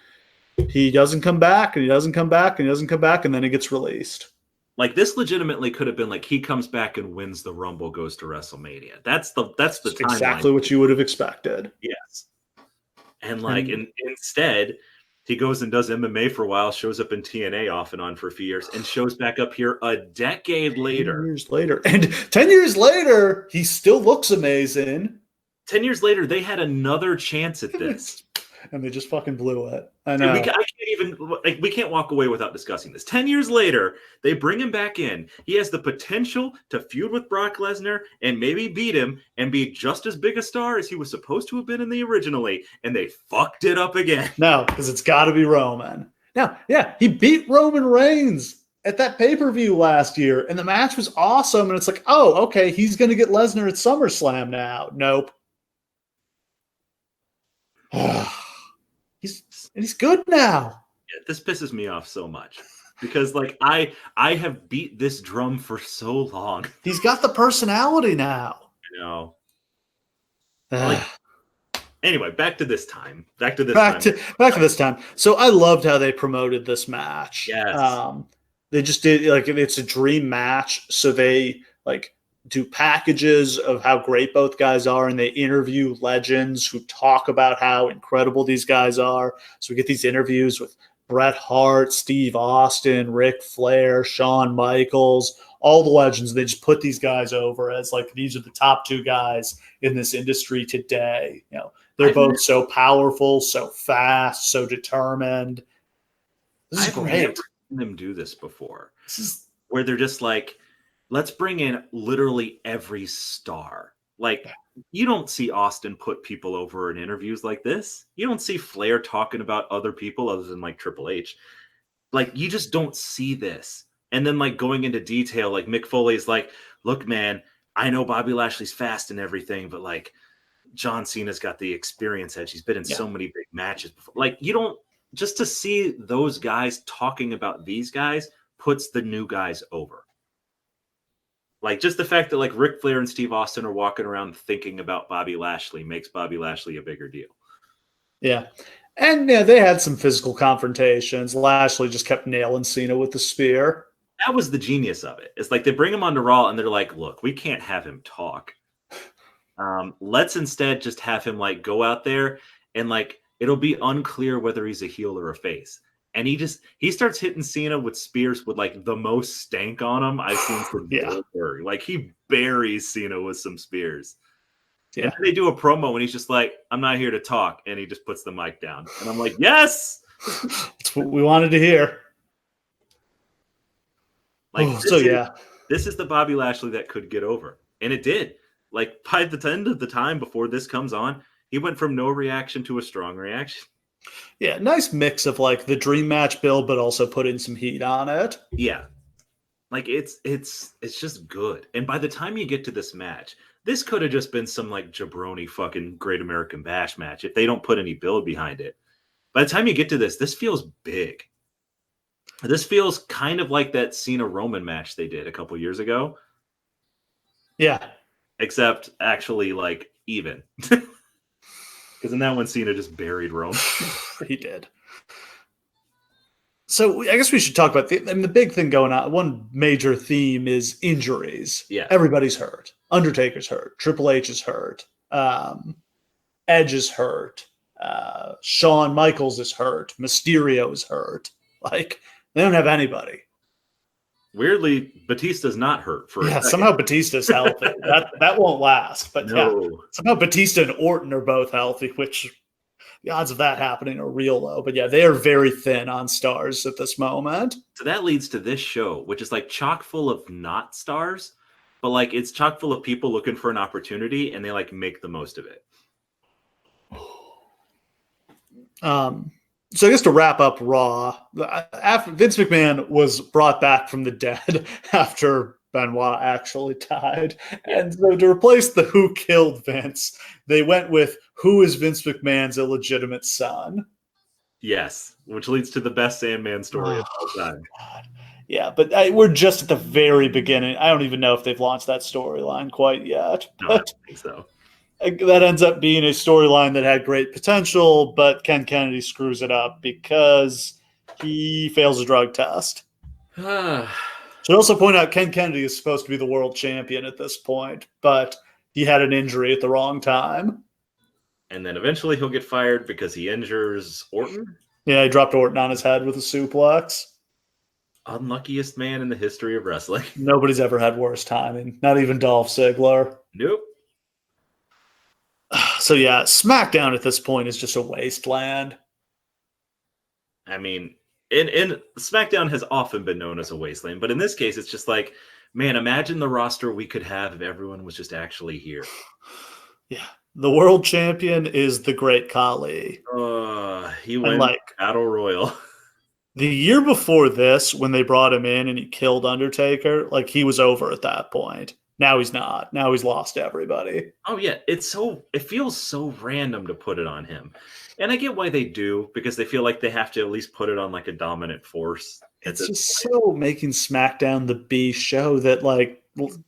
he doesn't come back, and he doesn't come back, and he doesn't come back, and then he gets released. Like this legitimately could have been like he comes back and wins the Rumble, goes to WrestleMania. That's the timeline. Exactly what you would have expected. Yes. And like instead he goes and does MMA for a while, shows up in TNA off and on for a few years, and shows back up here a decade later. 10 years later. And 10 years later, he still looks amazing. 10 years later, they had another chance at this. And they just fucking blew it. I know. We can't walk away without discussing this. 10 years later, they bring him back in. He has the potential to feud with Brock Lesnar and maybe beat him and be just as big a star as he was supposed to have been in the originally. And they fucked it up again. No, because it's got to be Roman. Now, yeah, he beat Roman Reigns at that pay-per-view last year. And the match was awesome. And it's like, oh, okay, he's going to get Lesnar at SummerSlam now. Nope. He's good now. Yeah, this pisses me off so much because like I have beat this drum for so long. He's got the personality now. You know. Anyway, back to this time. Back to this time. So I loved how they promoted this match. Yes. They just did like it's a dream match. So they like do packages of how great both guys are, and they interview legends who talk about how incredible these guys are. So we get these interviews with Bret Hart, Steve Austin, Ric Flair, Shawn Michaels, all the legends. They just put these guys over as like these are the top two guys in this industry today. They're both so powerful, so fast, so determined. This is I've great. never seen them do this before. This is where they're just like, let's bring in literally every star. Like, you don't see Austin put people over in interviews like this. You don't see Flair talking about other people other than like Triple H. Like, you just don't see this. And then like going into detail, like Mick Foley's like, look, man, I know Bobby Lashley's fast and everything, but like John Cena's got the experience edge. He's been in so many big matches before. Like, you don't, just to see those guys talking about these guys puts the new guys over. Like, just the fact that like Ric Flair and Steve Austin are walking around thinking about Bobby Lashley makes Bobby Lashley a bigger deal. Yeah. And they had some physical confrontations. Lashley just kept nailing Cena with the spear. That was the genius of it. It's like they bring him onto Raw and they're like, look, we can't have him talk. Let's instead just have him like go out there and like it'll be unclear whether he's a heel or a face. And he starts hitting Cena with spears with like the most stank on him I've seen from Goldberg. Like he buries Cena with some spears. Yeah. And then they do a promo and he's just like, I'm not here to talk. And he just puts the mic down. And I'm like, yes. That's what we wanted to hear. Like, this is the Bobby Lashley that could get over. And it did. Like, by the end of the time before this comes on, he went from no reaction to a strong reaction. Yeah, nice mix of like the dream match build, but also putting some heat on it. Yeah, like it's just good. And by the time you get to this match, this could have just been some like jabroni fucking Great American Bash match if they don't put any build behind it. By the time you get to this feels big. This feels kind of like that Cena Roman match they did a couple years ago. Yeah, except actually like even. Because in that one, Cena just buried Roman. He did. So I guess we should talk about the big thing going on. One major theme is injuries. Yeah. Everybody's hurt. Undertaker's hurt. Triple H is hurt. Edge is hurt. Shawn Michaels is hurt. Mysterio is hurt. Like, they don't have anybody. Weirdly, Batista's not hurt for somehow Batista's healthy. that won't last. But somehow Batista and Orton are both healthy, which the odds of that happening are real low. But they are very thin on stars at this moment. So that leads to this show, which is like chock full of not stars, but like it's chock full of people looking for an opportunity and they like make the most of it. So I guess to wrap up Raw, after Vince McMahon was brought back from the dead after Benoit actually died. And so to replace the who killed Vince, they went with who is Vince McMahon's illegitimate son. Yes, which leads to the best Sandman story of all time. God. Yeah, but we're just at the very beginning. I don't even know if they've launched that storyline quite yet. No, I don't think so. That ends up being a storyline that had great potential, but Ken Kennedy screws it up because he fails a drug test. Should also point out Ken Kennedy is supposed to be the world champion at this point, but he had an injury at the wrong time. And then eventually he'll get fired because he injures Orton? Yeah, he dropped Orton on his head with a suplex. Unluckiest man in the history of wrestling. Nobody's ever had worse timing. Not even Dolph Ziggler. Nope. So SmackDown at this point is just a wasteland. I mean, in SmackDown has often been known as a wasteland, but in this case, it's just like, man, imagine the roster we could have if everyone was just actually here. Yeah. The world champion is the Great Khali. He went like Battle Royal. The year before this, when they brought him in and he killed Undertaker, like he was over at that point. Now he's not. Now he's lost everybody. Oh yeah, it feels so random to put it on him. And I get why they do, because they feel like they have to at least put it on like a dominant force. It's just so making SmackDown the B show that like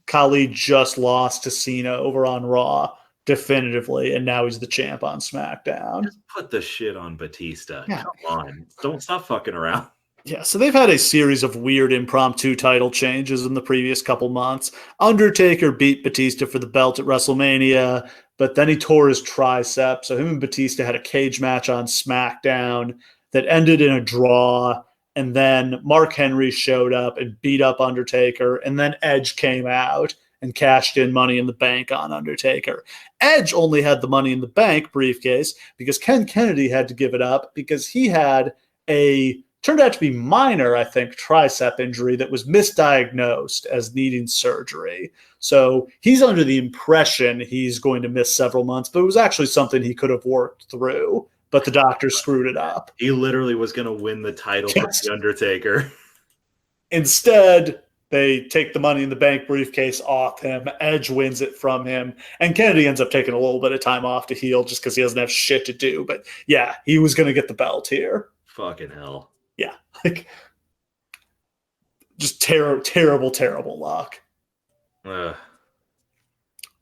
Khali just lost to Cena over on Raw definitively, and now he's the champ on SmackDown. Just put the shit on Batista. Yeah. Come on. Don't stop fucking around. Yeah, so they've had a series of weird impromptu title changes in the previous couple months. Undertaker beat Batista for the belt at WrestleMania, but then he tore his tricep. So him and Batista had a cage match on SmackDown. that ended in a draw. And then Mark Henry showed up and beat up Undertaker. And then Edge came out and cashed in Money in the Bank on Undertaker. Edge only had the Money in the Bank briefcase because Ken Kennedy had to give it up because he had turned out to be minor, I think, tricep injury that was misdiagnosed as needing surgery. So he's under the impression he's going to miss several months, but it was actually something he could have worked through, but the doctor screwed it up. He literally was going to win the title from The Undertaker. Instead, they take the Money in the Bank briefcase off him. Edge wins it from him. And Kennedy ends up taking a little bit of time off to heal just because he doesn't have shit to do. But yeah, he was going to get the belt here. Fucking hell. Yeah. Just terrible luck.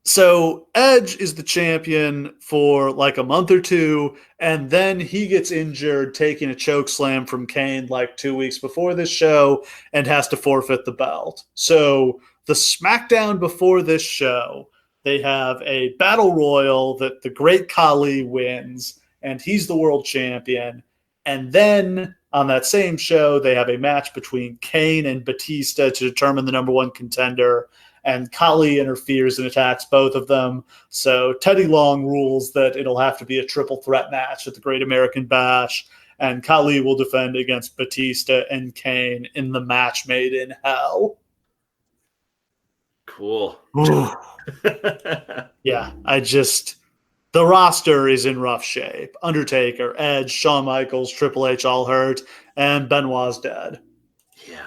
So Edge is the champion for like a month or two, and then he gets injured taking a choke slam from Kane like 2 weeks before this show and has to forfeit the belt. So the SmackDown before this show, they have a battle royal that the Great Khali wins, and he's the world champion. And then on that same show, they have a match between Kane and Batista to determine the number one contender. And Khali interferes and attacks both of them. So Teddy Long rules that it'll have to be a triple threat match at the Great American Bash. And Khali will defend against Batista and Kane in the match made in hell. Cool. Yeah, the roster is in rough shape. Undertaker, Edge, Shawn Michaels, Triple H all hurt, and Benoit's dead. Yeah.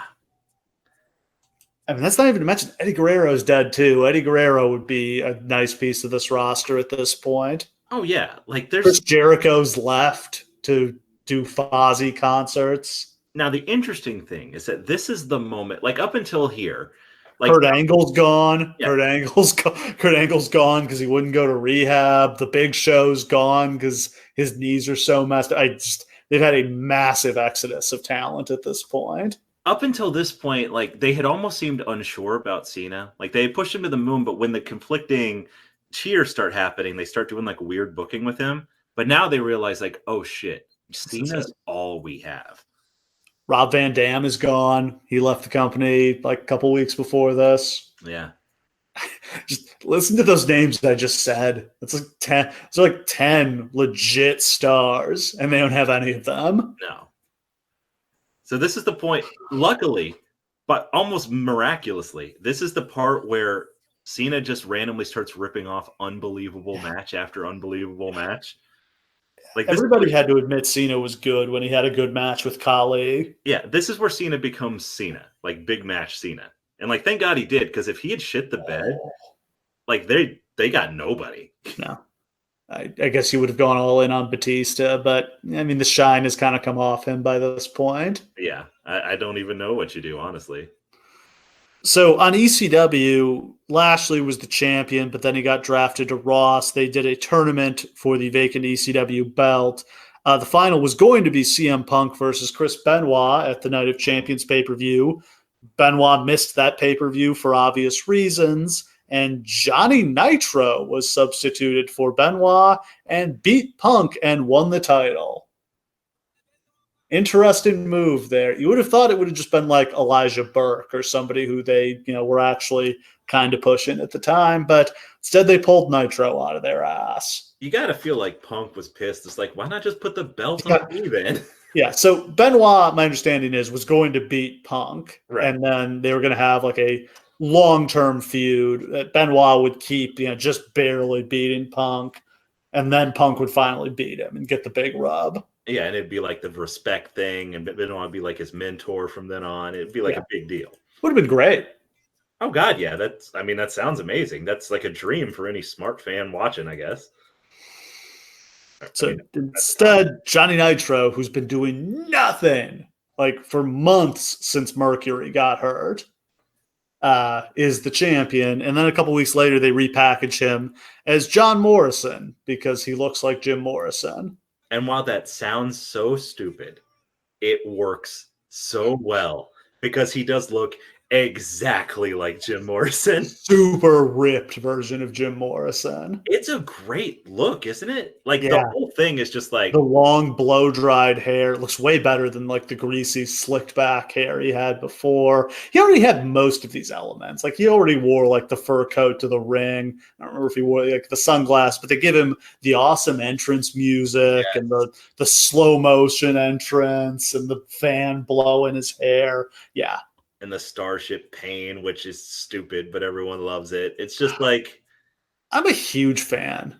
I mean, that's not even to mention Eddie Guerrero's dead too. Eddie Guerrero would be a nice piece of this roster at this point. Oh yeah, like Chris Jericho's left to do Fozzy concerts. Now the interesting thing is that this is the moment, like up until here, like Kurt Angle's gone. Yeah. Kurt Angle's gone because he wouldn't go to rehab. The Big Show's gone because his knees are so messed up. They've had a massive exodus of talent at this point. Up until this point, like they had almost seemed unsure about Cena. Like they had pushed him to the moon, but when the conflicting cheers start happening, they start doing like weird booking with him. But now they realize like, oh shit, Cena's all we have. Rob Van Dam is gone. He left the company like a couple weeks before this. Yeah. Just listen to those names I just said. It's like 10. It's like 10 legit stars, and they don't have any of them. No. So this is the point. Luckily, but almost miraculously, this is the part where Cena just randomly starts ripping off unbelievable match after unbelievable match. Like everybody had to admit Cena was good when he had a good match with Khali. Yeah, this is where Cena becomes Cena, like big match Cena. And like thank God he did, because if he had shit the bed, like they got nobody. No. I guess he would have gone all in on Batista, but I mean the shine has kind of come off him by this point. Yeah, I don't even know what you do, honestly. So on ECW, Lashley was the champion, but then he got drafted to Ross. They did a tournament for the vacant ECW belt. The final was going to be CM Punk versus Chris Benoit at the Night of Champions pay-per-view. Benoit missed that pay-per-view for obvious reasons, and Johnny Nitro was substituted for Benoit and beat Punk and won the title. Interesting move there. You would have thought it would have just been like Elijah Burke or somebody who they, were actually kind of pushing at the time, but instead they pulled Nitro out of their ass. You got to feel like Punk was pissed. It's like, why not just put the belt on me then? Yeah, so Benoit, my understanding is, was going to beat Punk, right. And then they were going to have like a long-term feud that Benoit would keep, just barely beating Punk, and then Punk would finally beat him and get the big rub. Yeah, and it'd be like the respect thing, and Benoit would be like his mentor from then on. It'd be like a big deal. Would have been great. Oh God, yeah. That sounds amazing. That's like a dream for any smart fan watching, I guess. So instead, Johnny Nitro, who's been doing nothing like for months since Mercury got hurt, is the champion. And then a couple weeks later, they repackage him as John Morrison because he looks like Jim Morrison. And while that sounds so stupid, it works so well because he does look exactly like Jim Morrison. Super ripped version of Jim Morrison. It's a great look, isn't it? Like the Yeah. whole thing is just like The long blow-dried hair looks way better than like the greasy, slicked back hair he had before. He already had most of these elements. Like he already wore like the fur coat to the ring. I don't remember if he wore like the sunglasses, but they give him the awesome entrance music and the slow motion entrance and the fan blowing his hair. Yeah. and the Starship Pain, which is stupid, but everyone loves it. It's just like I'm a huge fan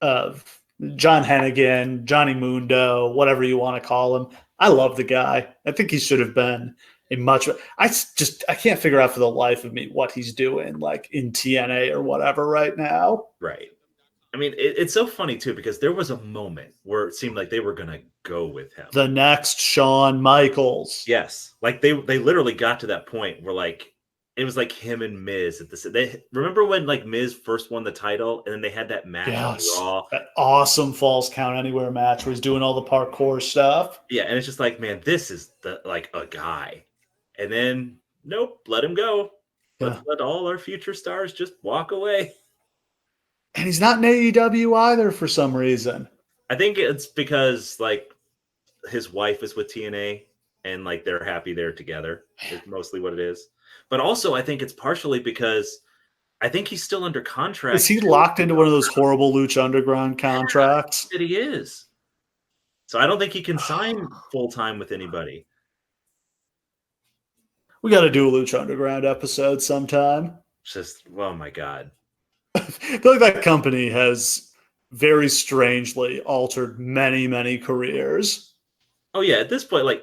of John Hennigan, Johnny Mundo, whatever you want to call him. I love the guy. I think he should have been a much. I can't figure out for the life of me what he's doing, like in TNA or whatever right now. right. I mean, it's so funny too because there was a moment where it seemed like they were gonna go with him. The next Shawn Michaels. Yes, like they literally got to that point where like it was like him and Miz at the. They remember when like Miz first won the title and then they had that match on Raw, that awesome Falls Count Anywhere match where he's doing all the parkour stuff. Yeah, and it's just like, man, this is like a guy, and then nope, let him go. Let's let all our future stars just walk away. And he's not in AEW either for some reason. I think it's because like his wife is with TNA and like they're happy there together. Is mostly what it is. But also I think it's partially because I think he's still under contract. Is he locked into one of those horrible Lucha Underground contracts? That he is. So I don't think he can sign full time with anybody. We got to do a Lucha Underground episode sometime. Just, oh my God. I feel like that company has very strangely altered many, many careers. Oh yeah, at this point, like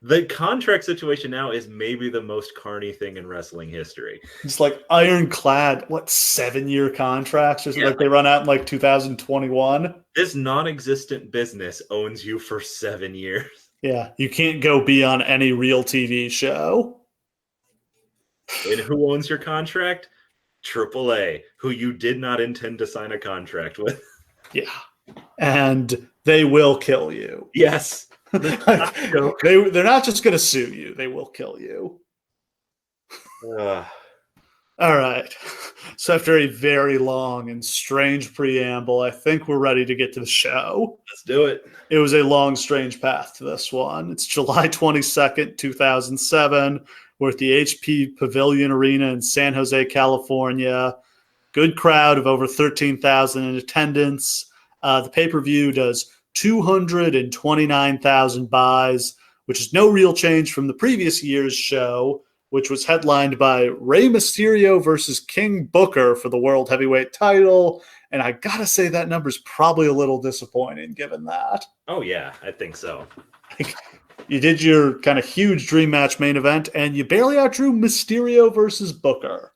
the contract situation now is maybe the most carny thing in wrestling history. It's like ironclad, 7-year contracts or something? Like they run out in like 2021. This non-existent business owns you for 7 years. Yeah, you can't go be on any real TV show. And who owns your contract? AAA, who you did not intend to sign a contract with. Yeah. And they will kill you. Yes. They're not just going to sue you. They will kill you. All right. So after a very long and strange preamble, I think we're ready to get to the show. Let's do it. It was a long, strange path to this one. It's July 22nd, 2007. We're at the HP Pavilion Arena in San Jose, California. Good crowd of over 13,000 in attendance. The pay-per-view does 229,000 buys, which is no real change from the previous year's show, which was headlined by Rey Mysterio versus King Booker for the World Heavyweight title. And I got to say that number's probably a little disappointing given that. Oh, yeah, I think so. You did your kind of huge dream match main event, and you barely outdrew Mysterio versus Booker.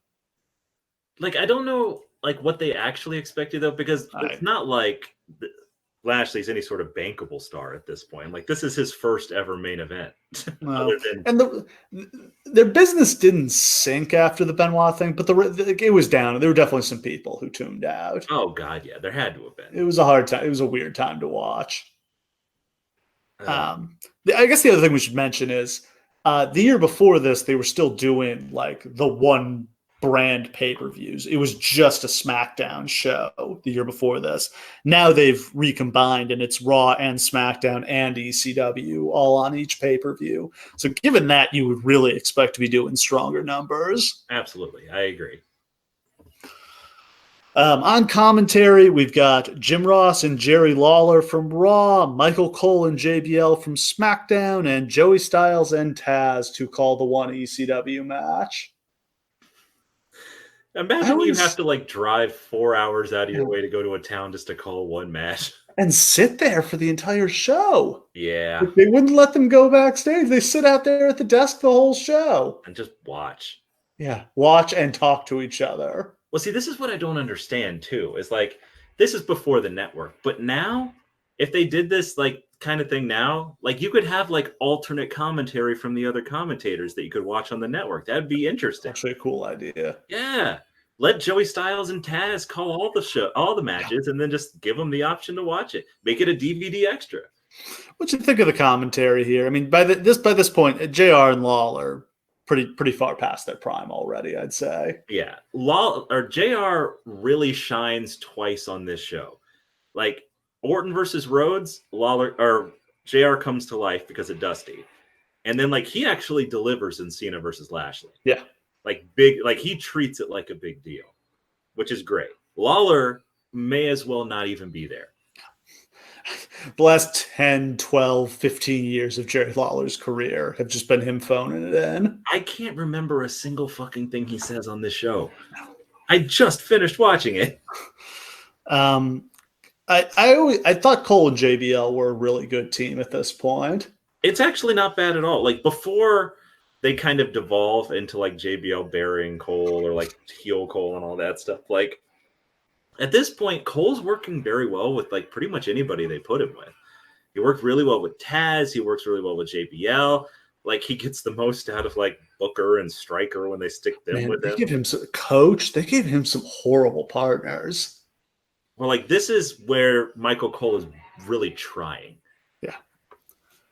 Like, I don't know what they actually expected, though, because it's not like Lashley's any sort of bankable star at this point. Like, this is his first ever main event. Well, and their business didn't sink after the Benoit thing, but it was down. There were definitely some people who tuned out. Oh, God, yeah. There had to have been. It was a hard time. It was a weird time to watch. I guess the other thing we should mention is the year before this, they were still doing the one brand pay-per-views. It was just a SmackDown show the year before this. Now they've recombined and it's Raw and SmackDown and ECW all on each pay-per-view. So given that, you would really expect to be doing stronger numbers. Absolutely. I agree. On commentary, we've got Jim Ross and Jerry Lawler from Raw, Michael Cole and JBL from SmackDown, and Joey Styles and Taz to call the one ECW match. Imagine you have to drive 4 hours out of your way to go to a town just to call one match. And sit there for the entire show. Yeah. They wouldn't let them go backstage. They sit out there at the desk the whole show. And just watch. Yeah, watch and talk to each other. Well, see, this is what I don't understand, too. Is this is before the network. But now, if they did this, kind of thing now, you could have, alternate commentary from the other commentators that you could watch on the network. That'd be interesting. Actually a cool idea. Yeah. Let Joey Styles and Taz call all the matches, and then just give them the option to watch it. Make it a DVD extra. What you think of the commentary here? I mean, by this point, JR and Lawler, pretty far past their prime already, I'd say. Yeah. JR really shines twice on this show. Like Orton versus Rhodes, JR comes to life because of Dusty. And then like he actually delivers in Cena versus Lashley. Yeah. Like he treats it like a big deal, which is great. Lawler may as well not even be there. The last 10, 12, 15 years of Jerry Lawler's career have just been him phoning it in. I can't remember a single fucking thing he says on this show. I just finished watching it. I thought Cole and JBL were a really good team at this point. It's actually not bad at all. Like before they kind of devolve into like JBL burying Cole or like heel Cole and all that stuff. Like at this point, Cole's working very well with like pretty much anybody they put him with. He worked really well with Taz. He works really well with JBL. Like he gets the most out of like Booker and Stryker when they stick them with him. They give him some coach. They gave him some horrible partners. Well, like this is where Michael Cole is really trying. Yeah.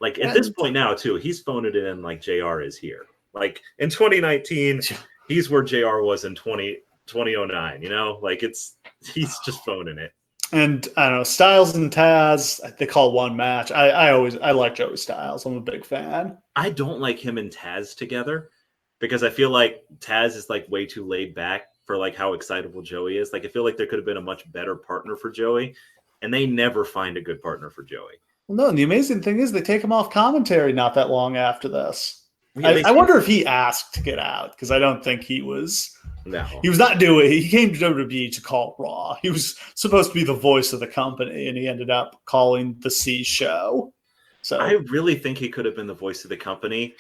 Like at this point now too, he's phoned it in like JR is here. Like in 2019, he's where JR was in 2009, you know? Like he's just phoning it. And I don't know, Styles and Taz, they call one match. I like Joey Styles. I'm a big fan. I don't like him and Taz together because I feel like Taz is like way too laid back for like how excitable Joey is. Like I feel like there could have been a much better partner for Joey, and they never find a good partner for Joey. Well, no, and the amazing thing is they take him off commentary not that long after this. Yeah, I wonder if he asked to get out because I don't think he was. No, he was not doing. He came to WWE to call Raw. He was supposed to be the voice of the company, and he ended up calling the C Show. So I really think he could have been the voice of the company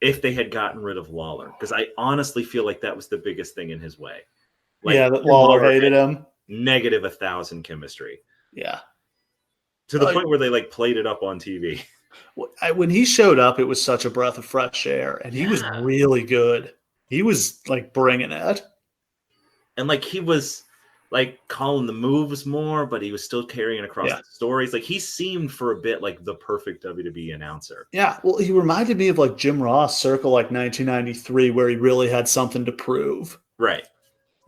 if they had gotten rid of Lawler, because I honestly feel like that was the biggest thing in his way. Like, yeah, that Lawler hated him. Negative 1,000 chemistry. Yeah, to the point where they like played it up on TV. When he showed up, it was such a breath of fresh air, and he was really good. He was like bringing it, and like he was like calling the moves more, but he was still carrying across the stories. Like he seemed for a bit like the perfect WWE announcer. Yeah, well, he reminded me of like Jim Ross circa like 1993, where he really had something to prove. Right.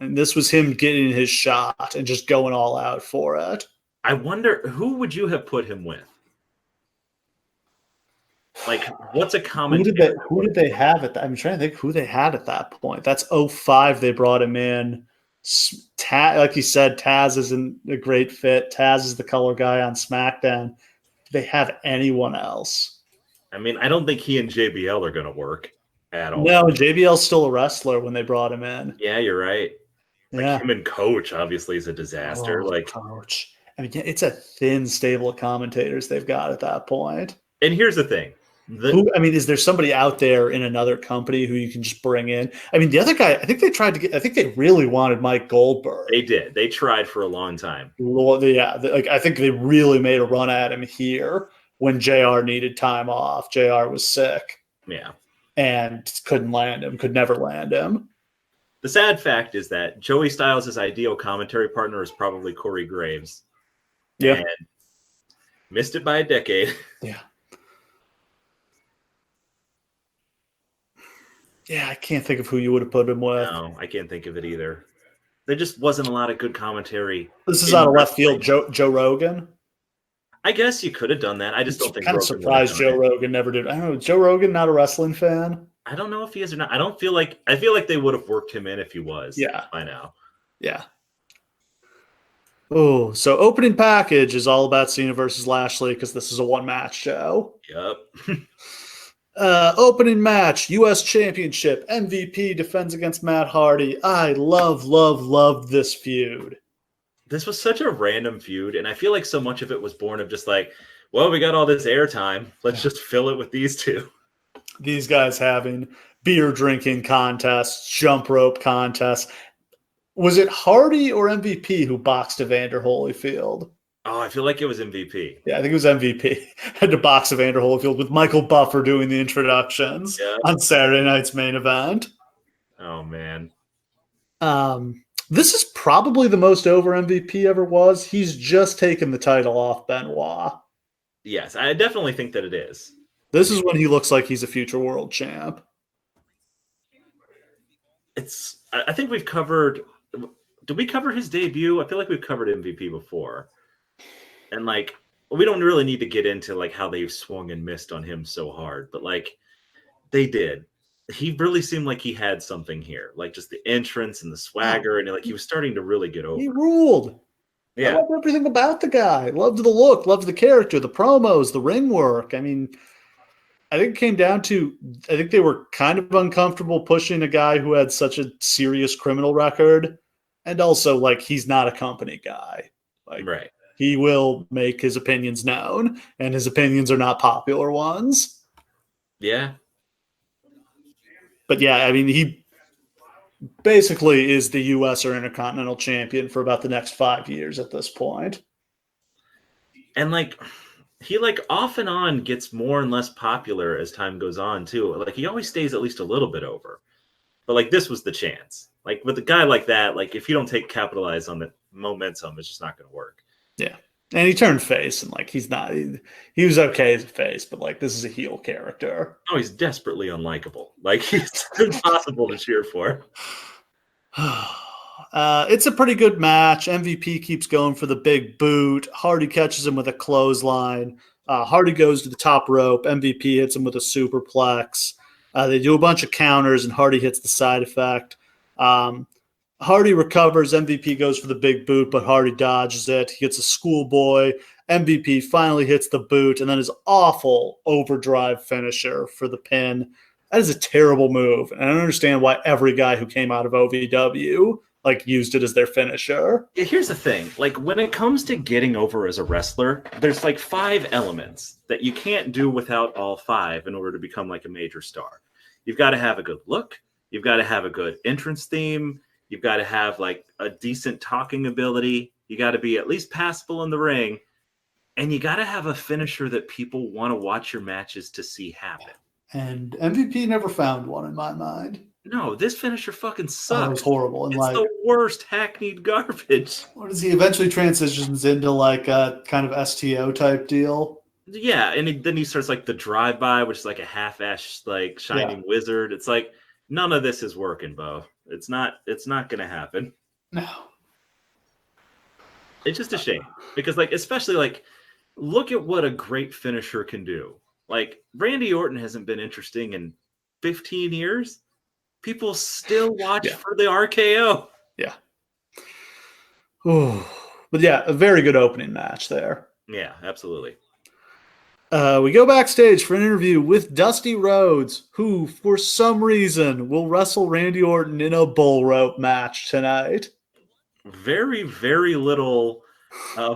And this was him getting his shot and just going all out for it. I wonder, who would you have put him with? Like, what's a common? Who did they have at that? I'm trying to think who they had at that point. That's 2005. They brought him in. Like you said, Taz isn't a great fit. Taz is the color guy on SmackDown. Do they have anyone else? I mean, I don't think he and JBL are going to work at all. No, JBL's still a wrestler when they brought him in. Yeah, you're right. Like him and Coach obviously is a disaster. Coach. I mean, it's a thin stable of commentators they've got at that point. And here's the thing. Is there somebody out there in another company who you can just bring in? I mean, the other guy, I think they really wanted Mike Goldberg. They did. They tried for a long time. Yeah, I think they really made a run at him here when JR needed time off. JR was sick. Yeah. And could never land him. The sad fact is that Joey Styles' ideal commentary partner is probably Corey Graves. Yeah. And missed it by a decade. Yeah. Yeah, I can't think of who you would have put him with. No, I can't think of it either. There just wasn't a lot of good commentary. This is out of left field. Joe Rogan? I guess you could have done that. I just don't think. Kind of surprised Joe Rogan never did. I don't know. Joe Rogan, not a wrestling fan? I don't know if he is or not. I feel like they would have worked him in if he was. Yeah. By now. Yeah. Oh, so opening package is all about Cena versus Lashley because this is a one-match show. Yep. Opening match, U.S. Championship, MVP defends against Matt Hardy. I love this feud. This was such a random feud, and I feel like so much of it was born of just like, well, we got all this airtime. Let's just fill it with these two. These guys having beer drinking contests, jump rope contests. Was it Hardy or MVP who boxed Evander Holyfield? Oh, I feel like it was MVP. Yeah, I think it was MVP. Had to box Evander Holyfield with Michael Buffer doing the introductions on Saturday night's main event. Oh, man. This is probably the most over MVP ever was. He's just taken the title off Benoit. Yes, I definitely think that it is. This is when he looks like he's a future world champ. I think we've covered. Did we cover his debut? I feel like we've covered MVP before, and like we don't really need to get into like how they swung and missed on him so hard, but like they did. He really seemed like he had something here, like just the entrance and the swagger, and like he was starting to really get over. He ruled. Yeah, I love everything about the guy. Loved the look, loved the character, the promos, the ring work. I mean, I think it came down to, I think they were kind of uncomfortable pushing a guy who had such a serious criminal record. And also, like, he's not a company guy. Like, right. He will make his opinions known, and his opinions are not popular ones. Yeah. But yeah, I mean, he basically is the U.S. or Intercontinental Champion for about the next 5 years at this point. And like, he like off and on gets more and less popular as time goes on too. Like he always stays at least a little bit over. But like this was the chance. Like with a guy like that, like if you don't capitalize on the momentum, it's just not going to work. Yeah. And he turned face, and like he was okay as a face, but like this is a heel character. Oh, he's desperately unlikable. Like he's impossible to cheer for. It's a pretty good match. MVP keeps going for the big boot. Hardy catches him with a clothesline. Hardy goes to the top rope. MVP hits him with a superplex. They do a bunch of counters, and Hardy hits the side effect. Hardy recovers. MVP goes for the big boot, but Hardy dodges it. He gets a schoolboy. MVP finally hits the boot, and then his awful overdrive finisher for the pin. That is a terrible move, and I don't understand why every guy who came out of OVW like used it as their finisher. Yeah, here's the thing. Like when it comes to getting over as a wrestler, there's like 5 elements that you can't do without all 5 in order to become like a major star. You've got to have a good look. You've got to have a good entrance theme. You've got to have like a decent talking ability. You got to be at least passable in the ring. And you got to have a finisher that people want to watch your matches to see happen. And MVP never found one in my mind. No, this finisher fucking sucks. It was horrible. And it's like the worst hackneyed garbage. What is he eventually transitions into like a kind of STO type deal? Yeah, and then he starts like the drive-by, which is like a half-ass like shining wizard. It's like none of this is working, Bo. It's not gonna happen. No. It's just a shame. Because like especially like look at what a great finisher can do. Like Randy Orton hasn't been interesting in 15 years. People still watch for the RKO. Yeah. Ooh. But yeah, a very good opening match there. Yeah, absolutely. We go backstage for an interview with Dusty Rhodes, who, for some reason, will wrestle Randy Orton in a bull rope match tonight. Very, very little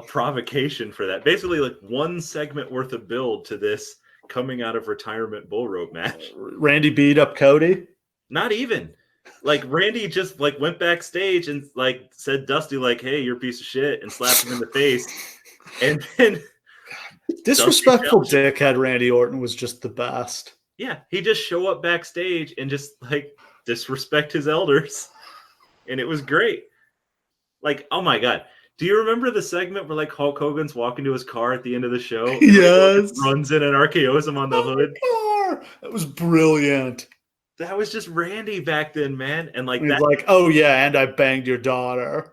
provocation for that. Basically, like 1 segment worth of build to this coming out of retirement bull rope match. Randy beat up Cody? Not even. Like Randy just like went backstage and like said Dusty like, "Hey, you're a piece of shit," and slapped him in the face. And then disrespectful dickhead Randy Orton was just the best. Yeah, he just show up backstage and just like disrespect his elders. And it was great. Like, oh my God. Do you remember the segment where like Hulk Hogan's walking to his car at the end of the show? Yes. Like, runs in and RKOs him on the hood. That was brilliant. That was just Randy back then, man. And like he's like, oh yeah, and I banged your daughter.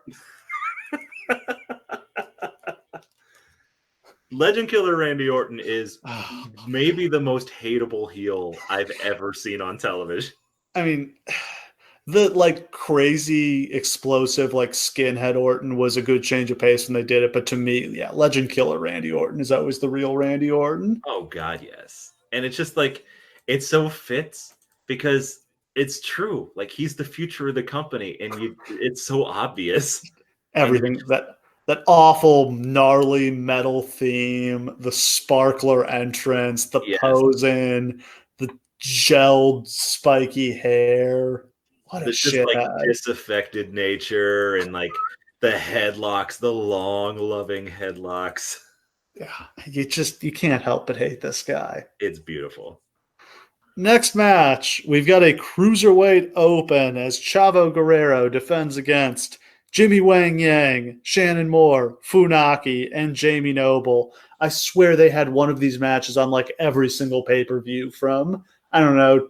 Legend Killer Randy Orton is maybe the most hateable heel I've ever seen on television. I mean, the like crazy explosive like skinhead Orton was a good change of pace when they did it, but to me, yeah, Legend Killer Randy Orton is always the real Randy Orton. Oh God, yes. And it's just like it so fits because it's true. Like he's the future of the company, and it's so obvious. Everything that awful gnarly metal theme, the sparkler entrance, the posing, the gelled spiky hair. What a shit! Just like disaffected nature and like the headlocks, the long, loving headlocks. Yeah, you can't help but hate this guy. It's beautiful. Next match, we've got a Cruiserweight Open as Chavo Guerrero defends against Jimmy Wang Yang, Shannon Moore, Funaki, and Jamie Noble. I swear they had one of these matches on like every single pay-per-view from, I don't know,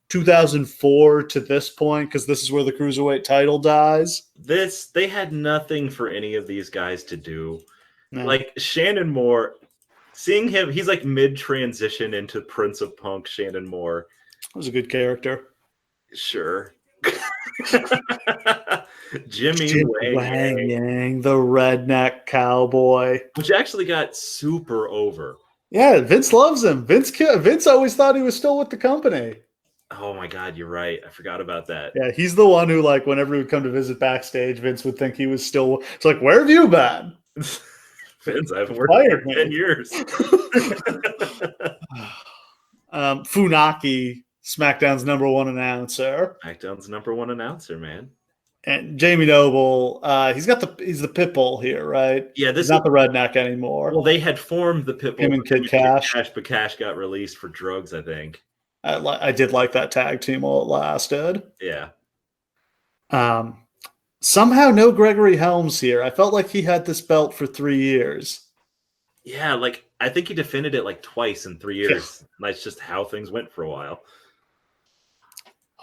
2004 to this point, because this is where the Cruiserweight title dies. They had nothing for any of these guys to do. No. Like Shannon Moore, seeing him, he's like mid-transition into Prince of Punk Shannon Moore. That was a good character. Sure. Jimmy Wang Yang, the redneck cowboy. Which actually got super over. Yeah, Vince loves him. Vince always thought he was still with the company. Oh my God, you're right. I forgot about that. Yeah, he's the one who, like, whenever he would come to visit backstage, Vince would think he was still. It's like, where have you been? Vince, I've worked here 10 years. Funaki, SmackDown's number one announcer. SmackDown's number one announcer, man. And Jamie Noble, he's the pit bull here, right? Yeah, he's not the redneck anymore. Well, they had formed the pit bull. Him and Kid Cash, but Cash got released for drugs, I think. I did like that tag team while it lasted. Yeah. Somehow no Gregory Helms here. I felt like he had this belt for 3 years. Yeah, like I think he defended it like twice in 3 years. Yeah. That's just how things went for a while.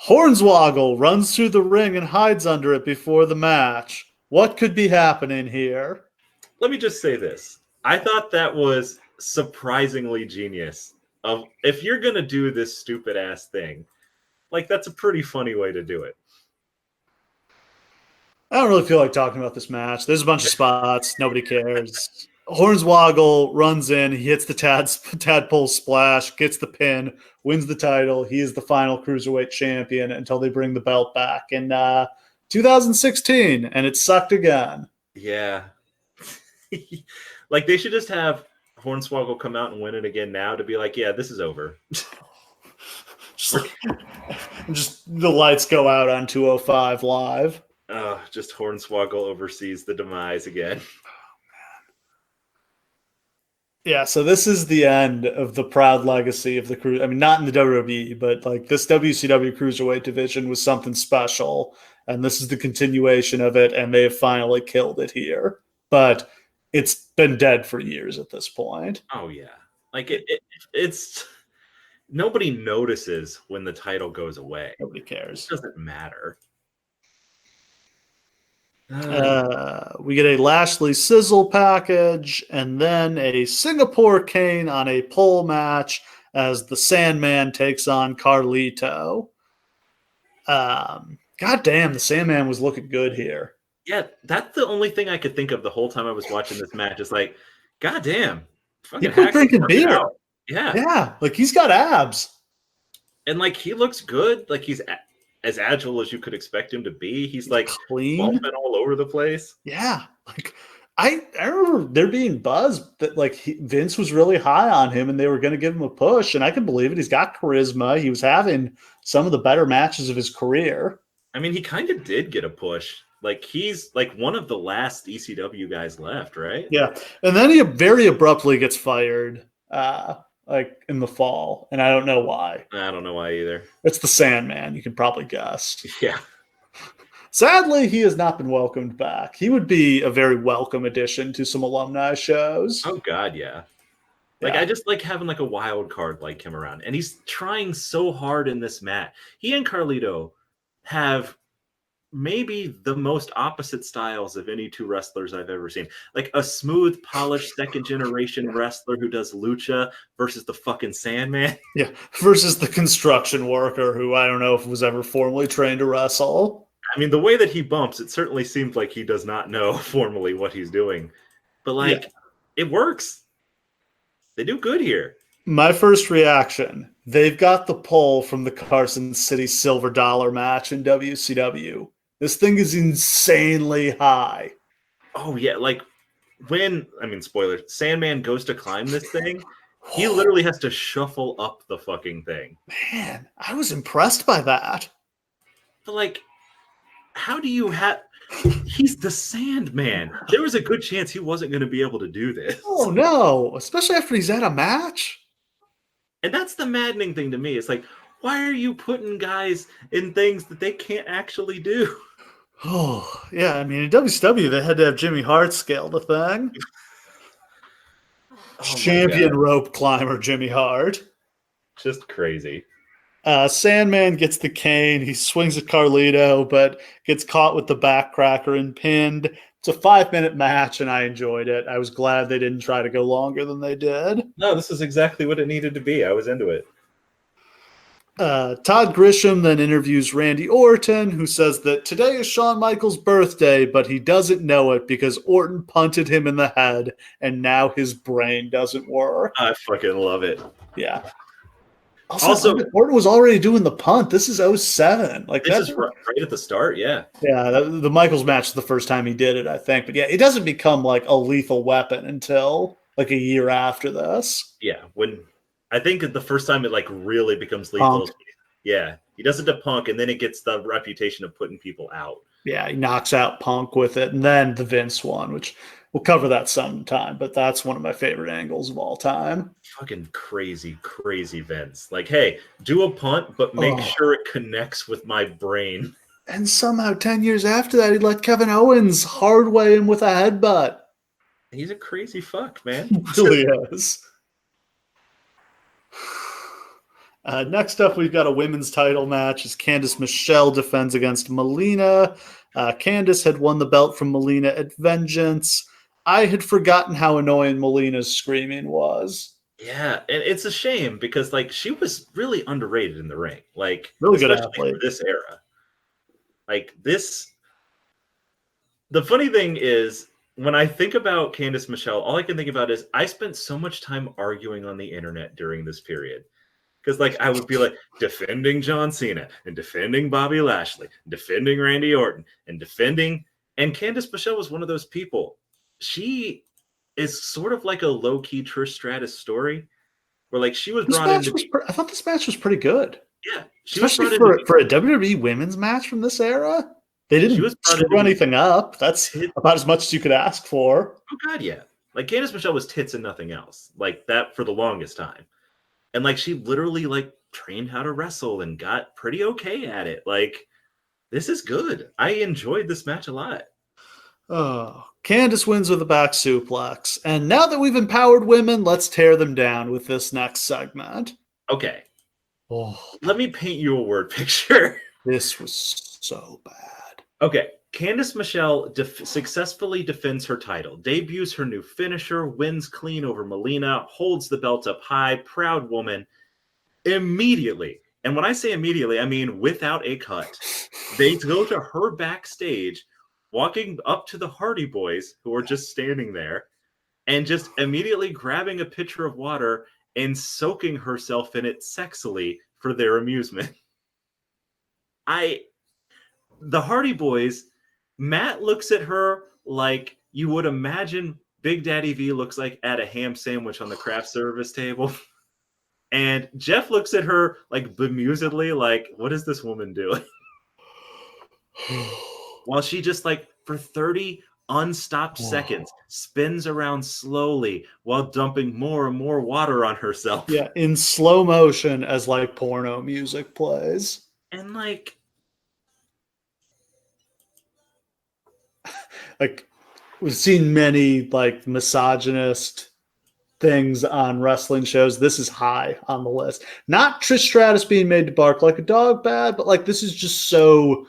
Hornswoggle runs through the ring and hides under it before the match. What could be happening here? Let me just say this. I thought that was surprisingly genius. If you're going to do this stupid ass thing, like that's a pretty funny way to do it. I don't really feel like talking about this match. There's a bunch of spots. Nobody cares. Hornswoggle runs in. He hits the tadpole splash, gets the pin, wins the title. He is the final Cruiserweight champion until they bring the belt back in 2016, and it sucked again. Yeah. Like they should just have Hornswoggle come out and win it again now to be like, yeah, this is over. just the lights go out on 205 Live. Just Hornswoggle oversees the demise again. Yeah, so this is the end of the proud legacy of the cruise. I mean, not in the WWE, but like this WCW Cruiserweight division was something special, and this is the continuation of it, and they have finally killed it here. But it's been dead for years at this point. Oh yeah, like it's nobody notices when the title goes away. Nobody cares. It doesn't matter. We get a Lashley sizzle package and then a Singapore cane on a pole match as the Sandman takes on Carlito. God damn, the Sandman was looking good here. Yeah, that's the only thing I could think of the whole time I was watching this match. Is like, God damn, he quit drinking beer. Out. Yeah, like he's got abs, and like he looks good. Like he's as agile as you could expect him to be. He's like clean, bumping all over the place. Yeah, like I remember there being buzz that like Vince was really high on him and they were going to give him a push, and I can believe it. He's got charisma. He was having some of the better matches of his career. I mean, he kind of did get a push. Like he's like one of the last ECW guys left, right? Yeah, and then he very abruptly gets fired. Like in the fall, and I don't know why. I don't know why either. It's the Sandman. You can probably guess. Yeah. Sadly, he has not been welcomed back. He would be a very welcome addition to some alumni shows. Oh God, yeah. Like I just like having like a wild card like him around, and he's trying so hard in this match. He and Carlito have maybe the most opposite styles of any two wrestlers I've ever seen. Like a smooth, polished second generation wrestler who does lucha versus the fucking Sandman. Yeah, versus the construction worker who I don't know if was ever formally trained to wrestle. I mean, the way that he bumps, it certainly seems like he does not know formally what he's doing. But like, It works. They do good here. My first reaction, they've got the pull from the Carson City Silver Dollar match in WCW. This thing is insanely high. Oh, yeah. Like spoiler, Sandman goes to climb this thing. He literally has to shuffle up the fucking thing. Man, I was impressed by that. But like, how do you he's the Sandman. There was a good chance he wasn't going to be able to do this. Oh, no. Especially after he's at a match. And that's the maddening thing to me. It's like, why are you putting guys in things that they can't actually do? Oh, yeah. I mean, in WCW, they had to have Jimmy Hart scale the thing. Champion rope climber Jimmy Hart. Just crazy. Sandman gets the cane. He swings at Carlito, but gets caught with the backcracker and pinned. It's a 5-minute match, and I enjoyed it. I was glad they didn't try to go longer than they did. No, this is exactly what it needed to be. I was into it. Todd Grisham then interviews Randy Orton, who says that today is Shawn Michaels' birthday, but he doesn't know it because Orton punted him in the head, and now his brain doesn't work. I fucking love it. Yeah. Also, Orton was already doing the punt. This is 07. Like this is right at the start, yeah. Yeah, the Michaels match is the first time he did it, I think. But yeah, it doesn't become like a lethal weapon until like a year after this. Yeah, when I think the first time it like really becomes lethal. Punk. Yeah, he does it to Punk, and then it gets the reputation of putting people out. Yeah, he knocks out Punk with it, and then the Vince one, which we'll cover that sometime. But that's one of my favorite angles of all time. Fucking crazy, crazy Vince. Like, hey, do a punt, but make sure it connects with my brain. And somehow 10 years after that, he let Kevin Owens hardway him with a headbutt. He's a crazy fuck, man. He really is. Next up, we've got a women's title match as Candice Michelle defends against Melina. Candice had won the belt from Melina at Vengeance. I had forgotten how annoying Melina's screaming was. Yeah, and it's a shame because like she was really underrated in the ring. Like really good athlete for this era. Like this. The funny thing is, when I think about Candice Michelle, all I can think about is I spent so much time arguing on the internet during this period. Because like I would be like defending John Cena and defending Bobby Lashley, defending Randy Orton, and Candice Michelle was one of those people. She is sort of like a low-key Trish Stratus story, where like she was brought in. I thought this match was pretty good. Yeah, especially for a WWE women's match from this era. They didn't screw anything up. That's about as much as you could ask for. Oh god, yeah. Like Candice Michelle was tits and nothing else. Like that for the longest time. And like she literally like trained how to wrestle and got pretty okay at it. Like this is good. I enjoyed this match a lot. Oh, Candice wins with a back suplex. And now that we've empowered women, let's tear them down with this next segment. Okay. Let me paint you a word picture. This was so bad. Okay. Candice Michelle successfully defends her title, debuts her new finisher, wins clean over Melina, holds the belt up high, proud woman, immediately. And when I say immediately, I mean without a cut. They go to her backstage, walking up to the Hardy Boys, who are just standing there, and just immediately grabbing a pitcher of water and soaking herself in it sexily for their amusement. The Hardy Boys... Matt looks at her like you would imagine Big Daddy V looks like at a ham sandwich on the craft service table. And Jeff looks at her like bemusedly, like, what is this woman doing? While she just like for 30 unstopped seconds spins around slowly while dumping more and more water on herself. Yeah, in slow motion as like porno music plays. And like we've seen many like misogynist things on wrestling shows. This is high on the list. Not Trish Stratus being made to bark like a dog bad, but like this is just so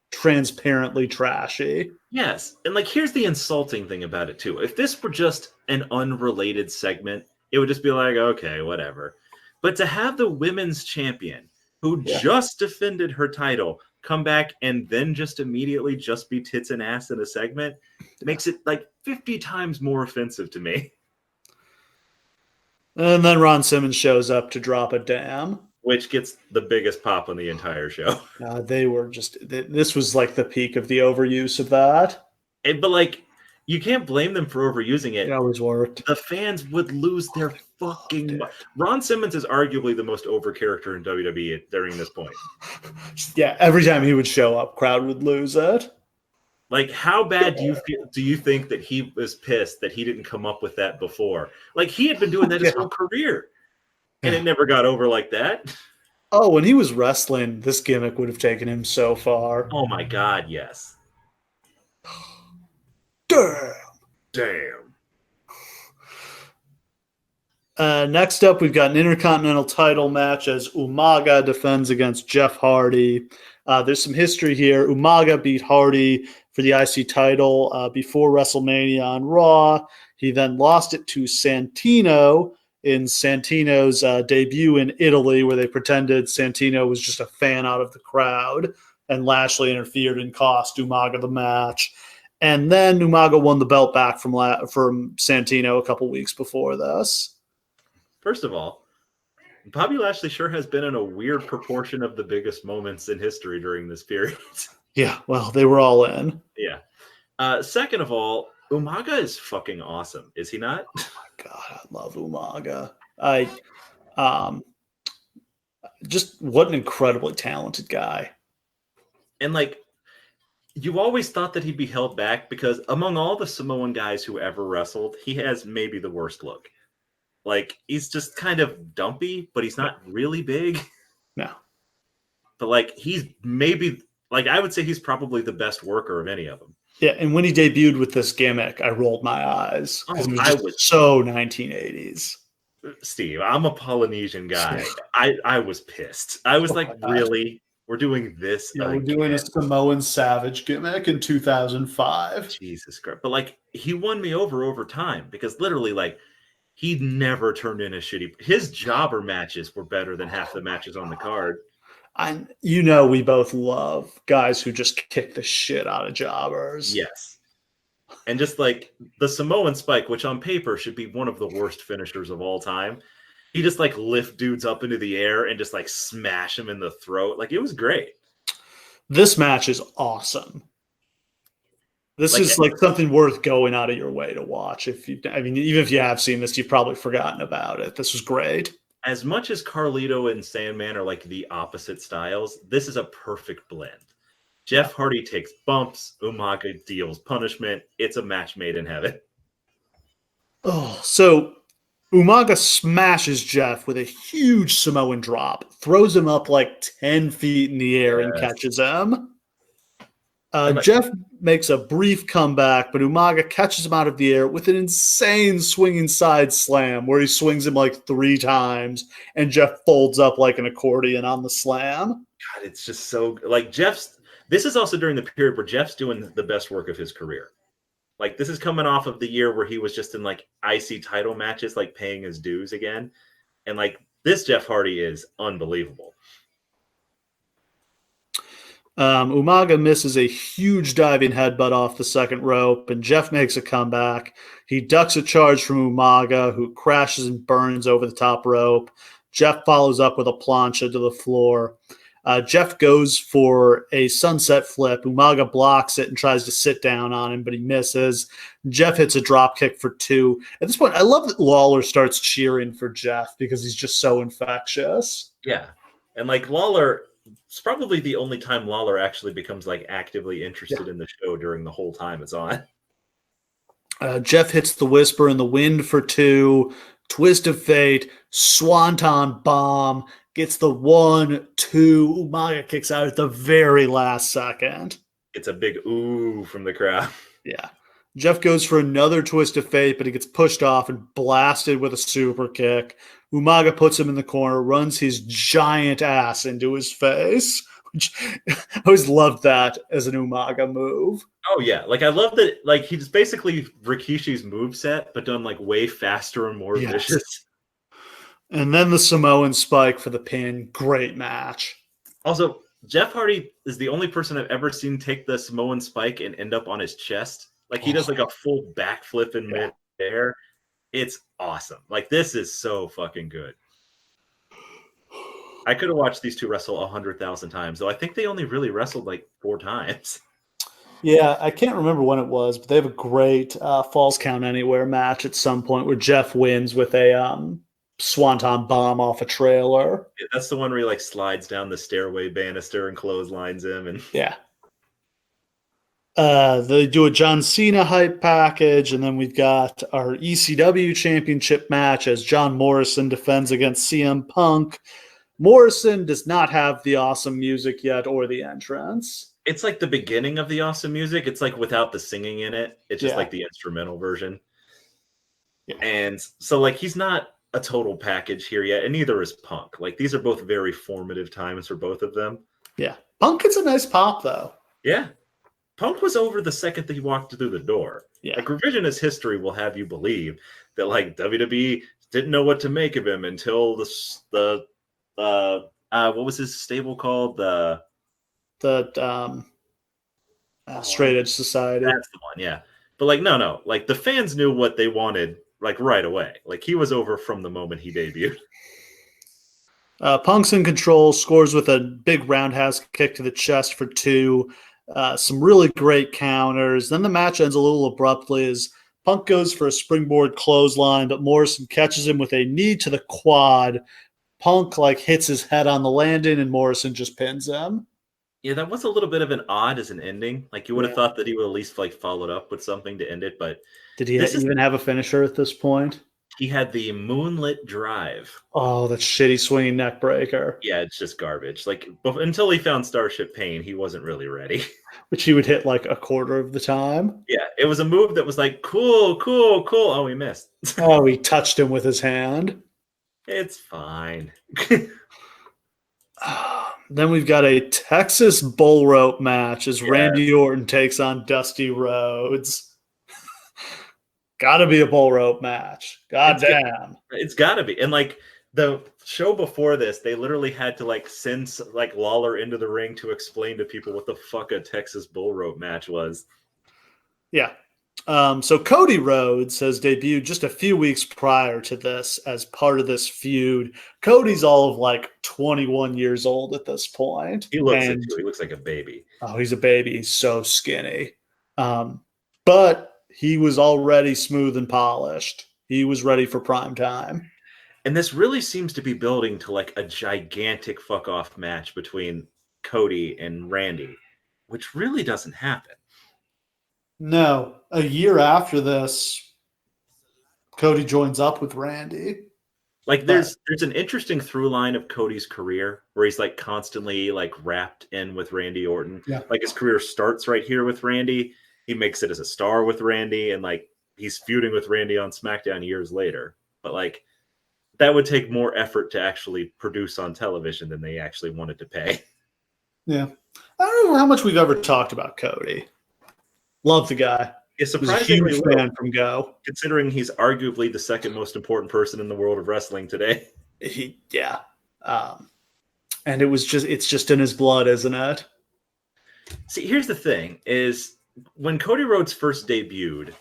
transparently trashy. Yes. And like here's the insulting thing about it too. If this were just an unrelated segment, it would just be like, okay, whatever. But to have the women's champion who just defended her title come back and then just immediately just be tits and ass in a segment makes it like 50 times more offensive to me. And then Ron Simmons shows up to drop a damn. Which gets the biggest pop on the entire show. They were this was like the peak of the overuse of that. But like, you can't blame them for overusing it. It always worked. The fans would lose their fucking... Ron Simmons is arguably the most over character in WWE during this point. Yeah, every time he would show up, crowd would lose it. Like, how bad do you think that he was pissed that he didn't come up with that before? Like, he had been doing that his whole career, and it never got over like that. Oh, when he was wrestling, this gimmick would have taken him so far. Oh my God, yes. Damn. Next up, we've got an Intercontinental title match as Umaga defends against Jeff Hardy. There's some history here. Umaga beat Hardy for the IC title before WrestleMania on Raw. He then lost it to Santino in Santino's debut in Italy, where they pretended Santino was just a fan out of the crowd, and Lashley interfered and cost Umaga the match. And then Umaga won the belt back from Santino a couple weeks before this. First of all, Bobby Lashley sure has been in a weird proportion of the biggest moments in history during this period. Yeah, well, they were all in. Yeah. Second of all, Umaga is fucking awesome, is he not? Oh my God, I love Umaga. Just what an incredibly talented guy. And like, you always thought that he'd be held back because among all the Samoan guys who ever wrestled, he has maybe the worst look. Like, he's just kind of dumpy, but he's not really big. No. But like, he's maybe, like, I would say he's probably the best worker of any of them. Yeah, and when he debuted with this gimmick, I rolled my eyes. Oh, it was so 1980s. Steve, I'm a Polynesian guy. I was pissed. I was like, really? We're doing this? Yeah, we're doing a Samoan Savage gimmick in 2005. Jesus Christ. But like, he won me over time because literally, like, he never turned in a shitty. His jobber matches were better than half the matches on the card. We both love guys who just kick the shit out of jobbers. Yes. And just like the Samoan Spike, which on paper should be one of the worst finishers of all time, he just like lift dudes up into the air and just like smash them in the throat. Like, it was great. This match is awesome. This is like something worth going out of your way to watch. Even if you have seen this, you've probably forgotten about it. This was great. As much as Carlito and Sandman are like the opposite styles, this is a perfect blend. Jeff Hardy takes bumps, Umaga deals punishment. It's a match made in heaven. Oh, so Umaga smashes Jeff with a huge Samoan drop, throws him up like 10 feet in the air and catches him. Jeff makes a brief comeback, but Umaga catches him out of the air with an insane swinging side slam where he swings him like 3 times, and Jeff folds up like an accordion on the slam. God, it's just so like this is also during the period where Jeff's doing the best work of his career. Like, this is coming off of the year where he was just in like IC title matches, like paying his dues again. And like, this Jeff Hardy is unbelievable. Umaga misses a huge diving headbutt off the second rope, and Jeff makes a comeback. He ducks a charge from Umaga, who crashes and burns over the top rope. Jeff follows up with a plancha to the floor. Jeff goes for a sunset flip. Umaga blocks it and tries to sit down on him, but he misses. Jeff hits a drop kick for 2. At this point, I love that Lawler starts cheering for Jeff because he's just so infectious. Yeah. And like, Lawler, it's probably the only time Lawler actually becomes like actively interested in the show during the whole time it's on. Jeff hits the Whisper in the Wind for 2. Twist of Fate, Swanton Bomb, gets the 1-2. Umaga kicks out at the very last second. It's a big ooh from the crowd. Yeah. Jeff goes for another Twist of Fate, but he gets pushed off and blasted with a super kick. Umaga puts him in the corner, runs his giant ass into his face, which I always loved that as an Umaga move. Oh, yeah. Like, I love that, like, he's basically Rikishi's moveset, but done, like, way faster and more vicious. And then the Samoan Spike for the pin. Great match. Also, Jeff Hardy is the only person I've ever seen take the Samoan Spike and end up on his chest. Like, he does, like, a full backflip in mid-air. It's awesome. Like, this is so fucking good. I could have watched these two wrestle 100,000 times, though I think they only really wrestled, like, 4 times. Yeah, I can't remember when it was, but they have a great Falls Count Anywhere match at some point where Jeff wins with a Swanton Bomb off a trailer. Yeah, that's the one where he like slides down the stairway banister and clotheslines him. And yeah. They do a John Cena hype package, and then we've got our ECW championship match as John Morrison defends against CM Punk. Morrison does not have the awesome music yet or the entrance. It's like the beginning of the awesome music. It's like without the singing in it. It's just like the instrumental version. Yeah. And so like he's not a total package here yet, and neither is Punk. Like, these are both very formative times for both of them. Yeah. Punk gets a nice pop, though. Yeah. Punk was over the second that he walked through the door. Yeah. Like, revisionist history will have you believe that, like, WWE didn't know what to make of him until the what was his stable called? The Straight Edge Society. That's the one, yeah. But, like, no. Like, the fans knew what they wanted, like, right away. Like, he was over from the moment he debuted. Punk's in control, scores with a big roundhouse kick to the chest for 2. Some really great counters. Then the match ends a little abruptly as Punk goes for a springboard clothesline, but Morrison catches him with a knee to the quad. Punk like hits his head on the landing, and Morrison just pins him. Yeah, that was a little bit of an odd as an ending. Like, you would have thought that he would at least like followed up with something to end it, but did he even have a finisher at this point? He had the Moonlit Drive. Oh, that shitty swinging neck breaker. Yeah, it's just garbage. Like, until he found Starship Pain, he wasn't really ready. Which he would hit like a quarter of the time. Yeah, it was a move that was like, cool. Oh, he missed. Oh, he touched him with his hand. It's fine. Then we've got a Texas bull rope match as Randy Orton takes on Dusty Rhodes. Gotta be a bull rope match. God damn. It's gotta be. And like the show before this, they literally had to like send like Lawler into the ring to explain to people what the fuck a Texas bull rope match was. Yeah. So Cody Rhodes has debuted just a few weeks prior to this as part of this feud. Cody's all of like 21 years old at this point. He looks he looks like a baby. Oh, he's a baby. He's so skinny. But he was already smooth and polished. He was ready for prime time. And this really seems to be building to like a gigantic fuck off match between Cody and Randy, which really doesn't happen. No, a year after this, Cody joins up with Randy. Like there's an interesting through line of Cody's career where he's like constantly like wrapped in with Randy Orton. Yeah. Like his career starts right here with Randy. He makes it as a star with Randy, and like he's feuding with Randy on SmackDown years later. But like that would take more effort to actually produce on television than they actually wanted to pay. Yeah. I don't know how much we've ever talked about Cody. Love the guy. Yeah, surprisingly huge fan from Go. Considering he's arguably the second most important person in the world of wrestling today. Yeah. And it's just in his blood, isn't it? See, here's the thing is when Cody Rhodes first debuted,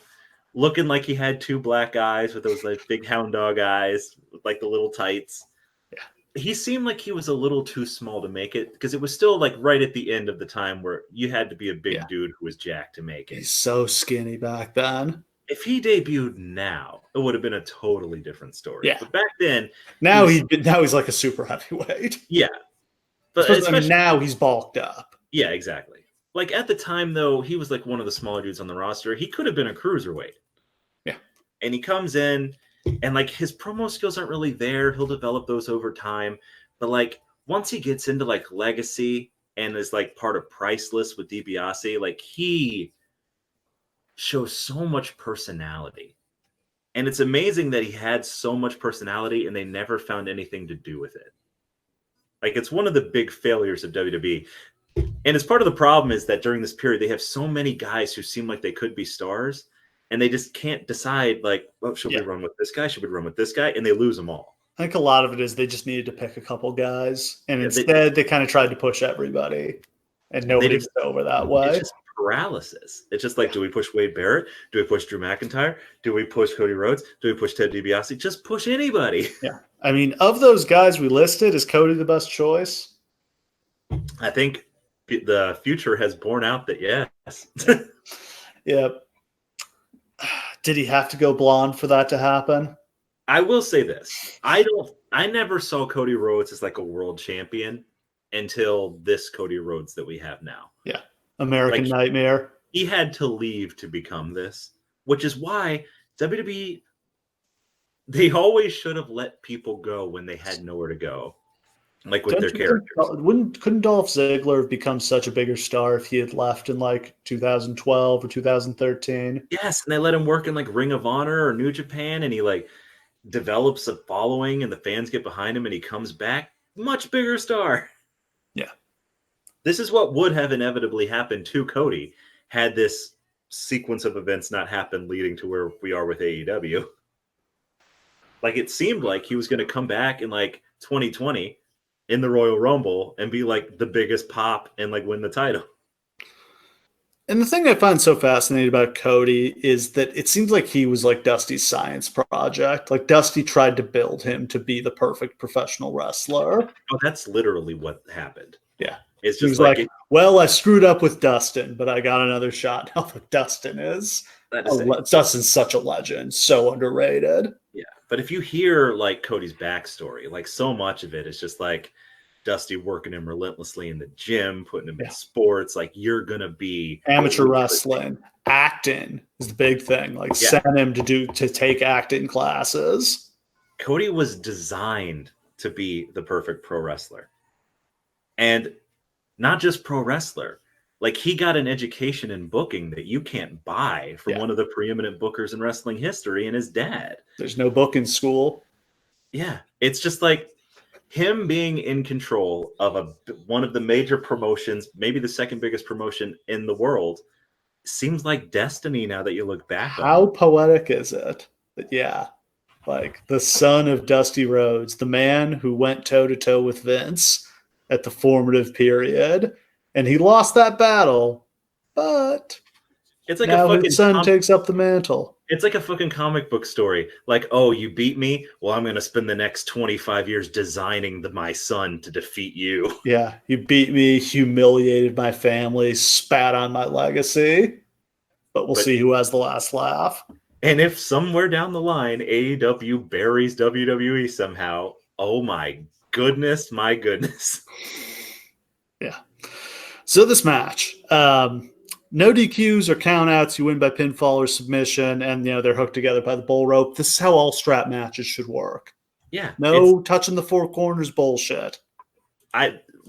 looking like he had two black eyes with those like big hound dog eyes with like the little tights. Yeah. He seemed like he was a little too small to make it because it was still like right at the end of the time where you had to be a big dude who was jacked to make it. He's so skinny back then. If he debuted now, it would have been a totally different story. Yeah. But back then, now he's like a super heavyweight. Yeah. But especially now he's bulked up. Yeah, exactly. Like at the time though, he was like one of the smaller dudes on the roster. He could have been a cruiserweight. Yeah. And he comes in and like his promo skills aren't really there. He'll develop those over time. But like once he gets into like Legacy and is like part of Priceless with DiBiase, like he shows so much personality. And it's amazing that he had so much personality and they never found anything to do with it. Like it's one of the big failures of WWE. And it's part of the problem is that during this period, they have so many guys who seem like they could be stars. And they just can't decide, like, oh, should we run with this guy? Should we run with this guy? And they lose them all. I think a lot of it is they just needed to pick a couple guys. And instead, they kind of tried to push everybody. And nobody's over that way. It's just paralysis. It's just like, do we push Wade Barrett? Do we push Drew McIntyre? Do we push Cody Rhodes? Do we push Ted DiBiase? Just push anybody. Yeah. I mean, of those guys we listed, is Cody the best choice? I think the future has borne out that yes. Yeah. Did he have to go blonde for that to happen? I will say this. I never saw Cody Rhodes as like a world champion until this Cody Rhodes that we have now. Yeah. American Nightmare. He had to leave to become this, which is why WWE, they always should have let people go when they had nowhere to go. Like with their characters. Couldn't Dolph Ziggler have become such a bigger star if he had left in like 2012 or 2013? Yes, and they let him work in like Ring of Honor or New Japan, and develops a following and the fans get behind him and he comes back, much bigger star. Yeah. This is what would have inevitably happened to Cody had this sequence of events not happened leading to where we are with AEW. Like, it seemed like he was going to come back in like 2020 in the Royal Rumble and be like the biggest pop and like win the title. And the thing I find so fascinating about Cody is that it seems like he was like Dusty's science project. Like Dusty tried to build him to be the perfect professional wrestler. Oh, that's literally what happened. Yeah. It's He just was like, well, I screwed up with Dustin, but I got another shot. Now that Dustin is. Dustin's such a legend, so underrated. Yeah. But if you hear like Cody's backstory, like so much of it is just like Dusty working him relentlessly in the gym, putting him in sports. Like, you're going to be amateur wrestling, acting is the big thing. Like send him to take acting classes. Cody was designed to be the perfect pro wrestler. And not just pro wrestler. Like, he got an education in booking that you can't buy from one of the preeminent bookers in wrestling history and his dad. There's no booking school. Yeah. It's just like him being in control of one of the major promotions, maybe the second biggest promotion in the world, seems like destiny now that you look back on. How poetic is it? But like the son of Dusty Rhodes, the man who went toe-to-toe with Vince at the formative period, and he lost that battle, but it's like now his son takes up the mantle. It's like a fucking comic book story. Like, oh, you beat me? Well, I'm going to spend the next 25 years designing my son to defeat you. Yeah, you beat me, humiliated my family, spat on my legacy, but we'll see who has the last laugh. And if somewhere down the line AEW buries WWE somehow, oh my goodness. Yeah. So this match, no DQs or countouts. You win by pinfall or submission, and they're hooked together by the bull rope. This is how all strap matches should work. Yeah. No touching the four corners bullshit.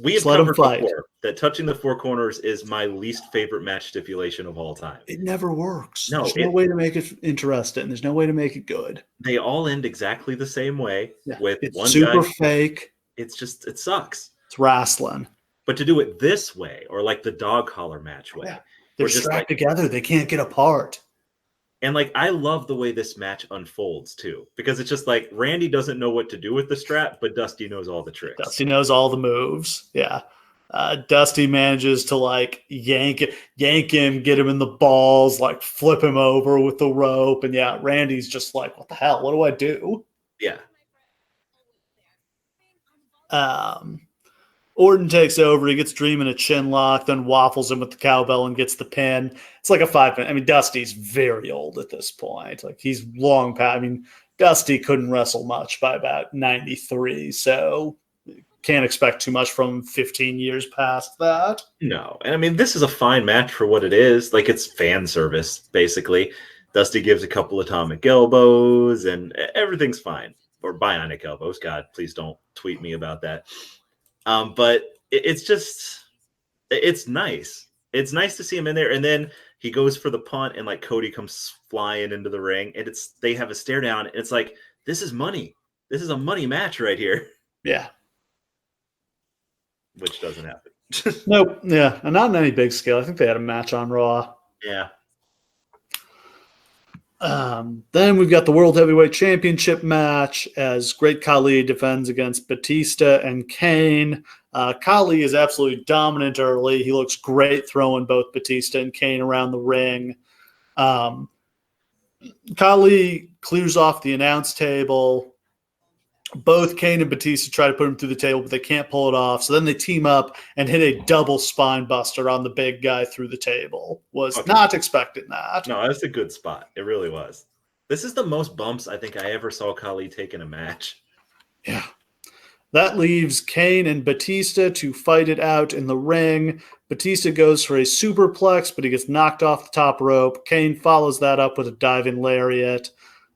We have covered before that touching the four corners is my least favorite match stipulation of all time. It never works. No, There's no way to make it interesting. There's no way to make it good. They all end exactly the same way. Yeah. With it's one super guy. fake. It sucks. It's wrestling. But to do it this way, or like the dog collar match way, they're strapped together. They can't get apart. And like, I love the way this match unfolds too, because it's just like Randy doesn't know what to do with the strap, but Dusty knows all the tricks. Dusty knows all the moves. Yeah. Dusty manages to like yank him, get him in the balls, like flip him over with the rope. And Randy's just like, what the hell? What do I do? Yeah. Orton takes over. He gets Dream in a chin lock, then waffles him with the cowbell and gets the pin. It's like a 5-minute. I mean, Dusty's very old at this point. Like, he's long past. I mean, Dusty couldn't wrestle much by about 93, so can't expect too much from 15 years past that. No. And I mean, this is a fine match for what it is. Like, it's fan service, basically. Dusty gives a couple atomic elbows, and everything's fine. Or bionic elbows. God, please don't tweet me about that. But it's nice. It's nice to see him in there. And then he goes for the punt and like Cody comes flying into the ring and they have a stare down. And it's like, this is money. This is a money match right here. Yeah. Which doesn't happen. Nope. Yeah. And not on any big scale. I think they had a match on Raw. Yeah. Then we've got the World Heavyweight Championship match as Great Khali defends against Batista and Kane. Khali is absolutely dominant early. He looks great throwing both Batista and Kane around the ring. Khali clears off the announce table. Both Kane and Batista try to put him through the table, but they can't pull it off. So then they team up and hit a double spine buster on the big guy through the table. Not expecting that. No, that's a good spot. It really was. This is the most bumps I think I ever saw Khali take in a match. Yeah. That leaves Kane and Batista to fight it out in the ring. Batista goes for a superplex, but he gets knocked off the top rope. Kane follows that up with a diving lariat.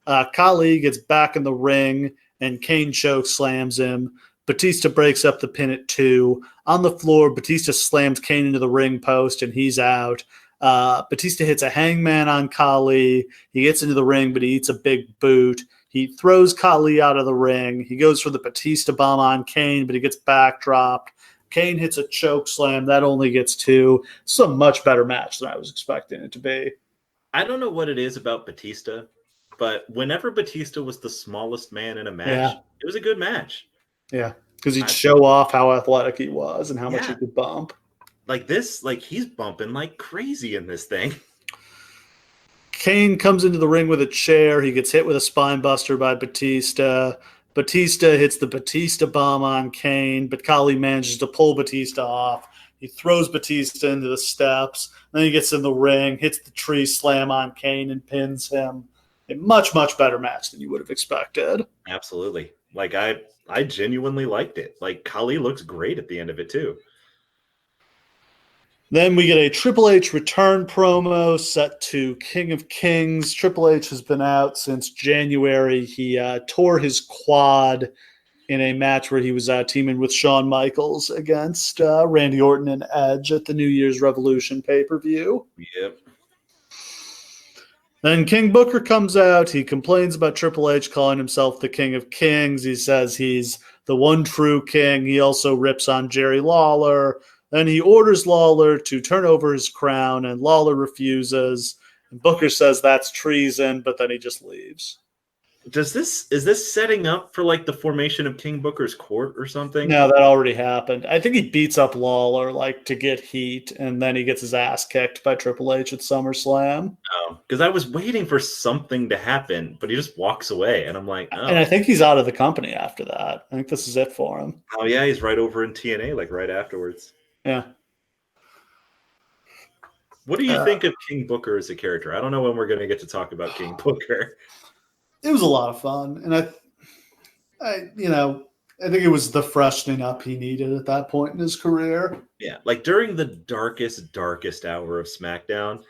Khali gets back in the ring, and Kane choke slams him. Batista breaks up the pin at 2. On the floor, Batista slams Kane into the ring post, and he's out. Batista hits a hangman on Khali. He gets into the ring, but he eats a big boot. He throws Khali out of the ring. He goes for the Batista bomb on Kane, but he gets backdropped. Kane hits a choke slam. That only gets 2. It's a much better match than I was expecting it to be. I don't know what it is about Batista, but whenever Batista was the smallest man in a match, it was a good match. Yeah, because he'd show off how athletic he was and how much he Yeah. could bump. Like this, like he's bumping like crazy in this thing. Kane comes into the ring with a chair. He gets hit with a spine buster by Batista. Batista hits the Batista bomb on Kane, but Khali manages to pull Batista off. He throws Batista into the steps. Then he gets in the ring, hits the tree slam on Kane, and pins him. A much, much better match than you would have expected. Absolutely. Like I genuinely liked it. Like Khali looks great at the end of it too. Then we get a Triple H return promo set to King of Kings. Triple H has been out since January. He tore his quad in a match where he was teaming with Shawn Michaels against Randy Orton and Edge at the New Year's Revolution pay-per-view. Yep. Then King Booker comes out. He complains about Triple H calling himself the King of Kings. He says he's the one true king. He also rips on Jerry Lawler. Then he orders Lawler to turn over his crown, and Lawler refuses. And Booker says that's treason, but then he just leaves. Is this setting up for like the formation of King Booker's court or something? No, that already happened. I think he beats up Lawler like to get heat, and then he gets his ass kicked by Triple H at SummerSlam. Oh, because I was waiting for something to happen, but he just walks away, and I'm like, oh. And I think he's out of the company after that. I think this is it for him. Oh yeah, he's right over in TNA, like right afterwards. Yeah. What do you think of King Booker as a character? I don't know when we're going to get to talk about King Booker. It was a lot of fun, and I think it was the freshening up he needed at that point in his career. Yeah, like during the darkest hour of SmackDown,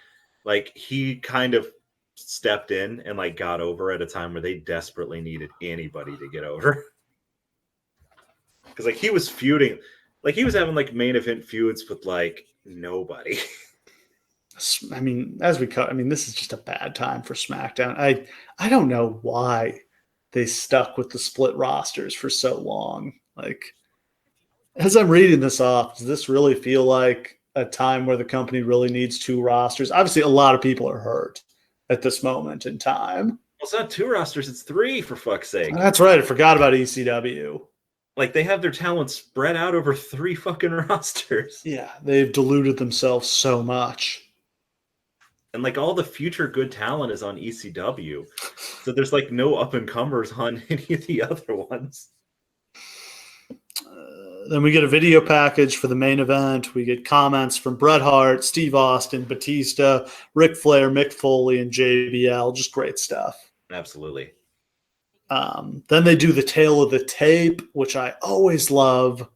like he kind of stepped in and like got over at a time where they desperately needed anybody to get over. Because like he was feuding, like he was having like main event feuds with like nobody. I mean, this is just a bad time for SmackDown. I don't know why they stuck with the split rosters for so long. Like, as I'm reading this off, does this really feel like a time where the company really needs 2 rosters? Obviously, a lot of people are hurt at this moment in time. Well, it's not 2 rosters, it's 3 for fuck's sake. That's right. I forgot about ECW. Like, they have their talent spread out over 3 fucking rosters. Yeah, they've diluted themselves so much. And like all the future good talent is on ECW. So there's like no up-and-comers on any of the other ones. Then we get a video package for the main event. We get comments from Bret Hart, Steve Austin, Batista, Ric Flair, Mick Foley, and JBL. Just great stuff. Absolutely. Then they do the tale of the tape, which I always love.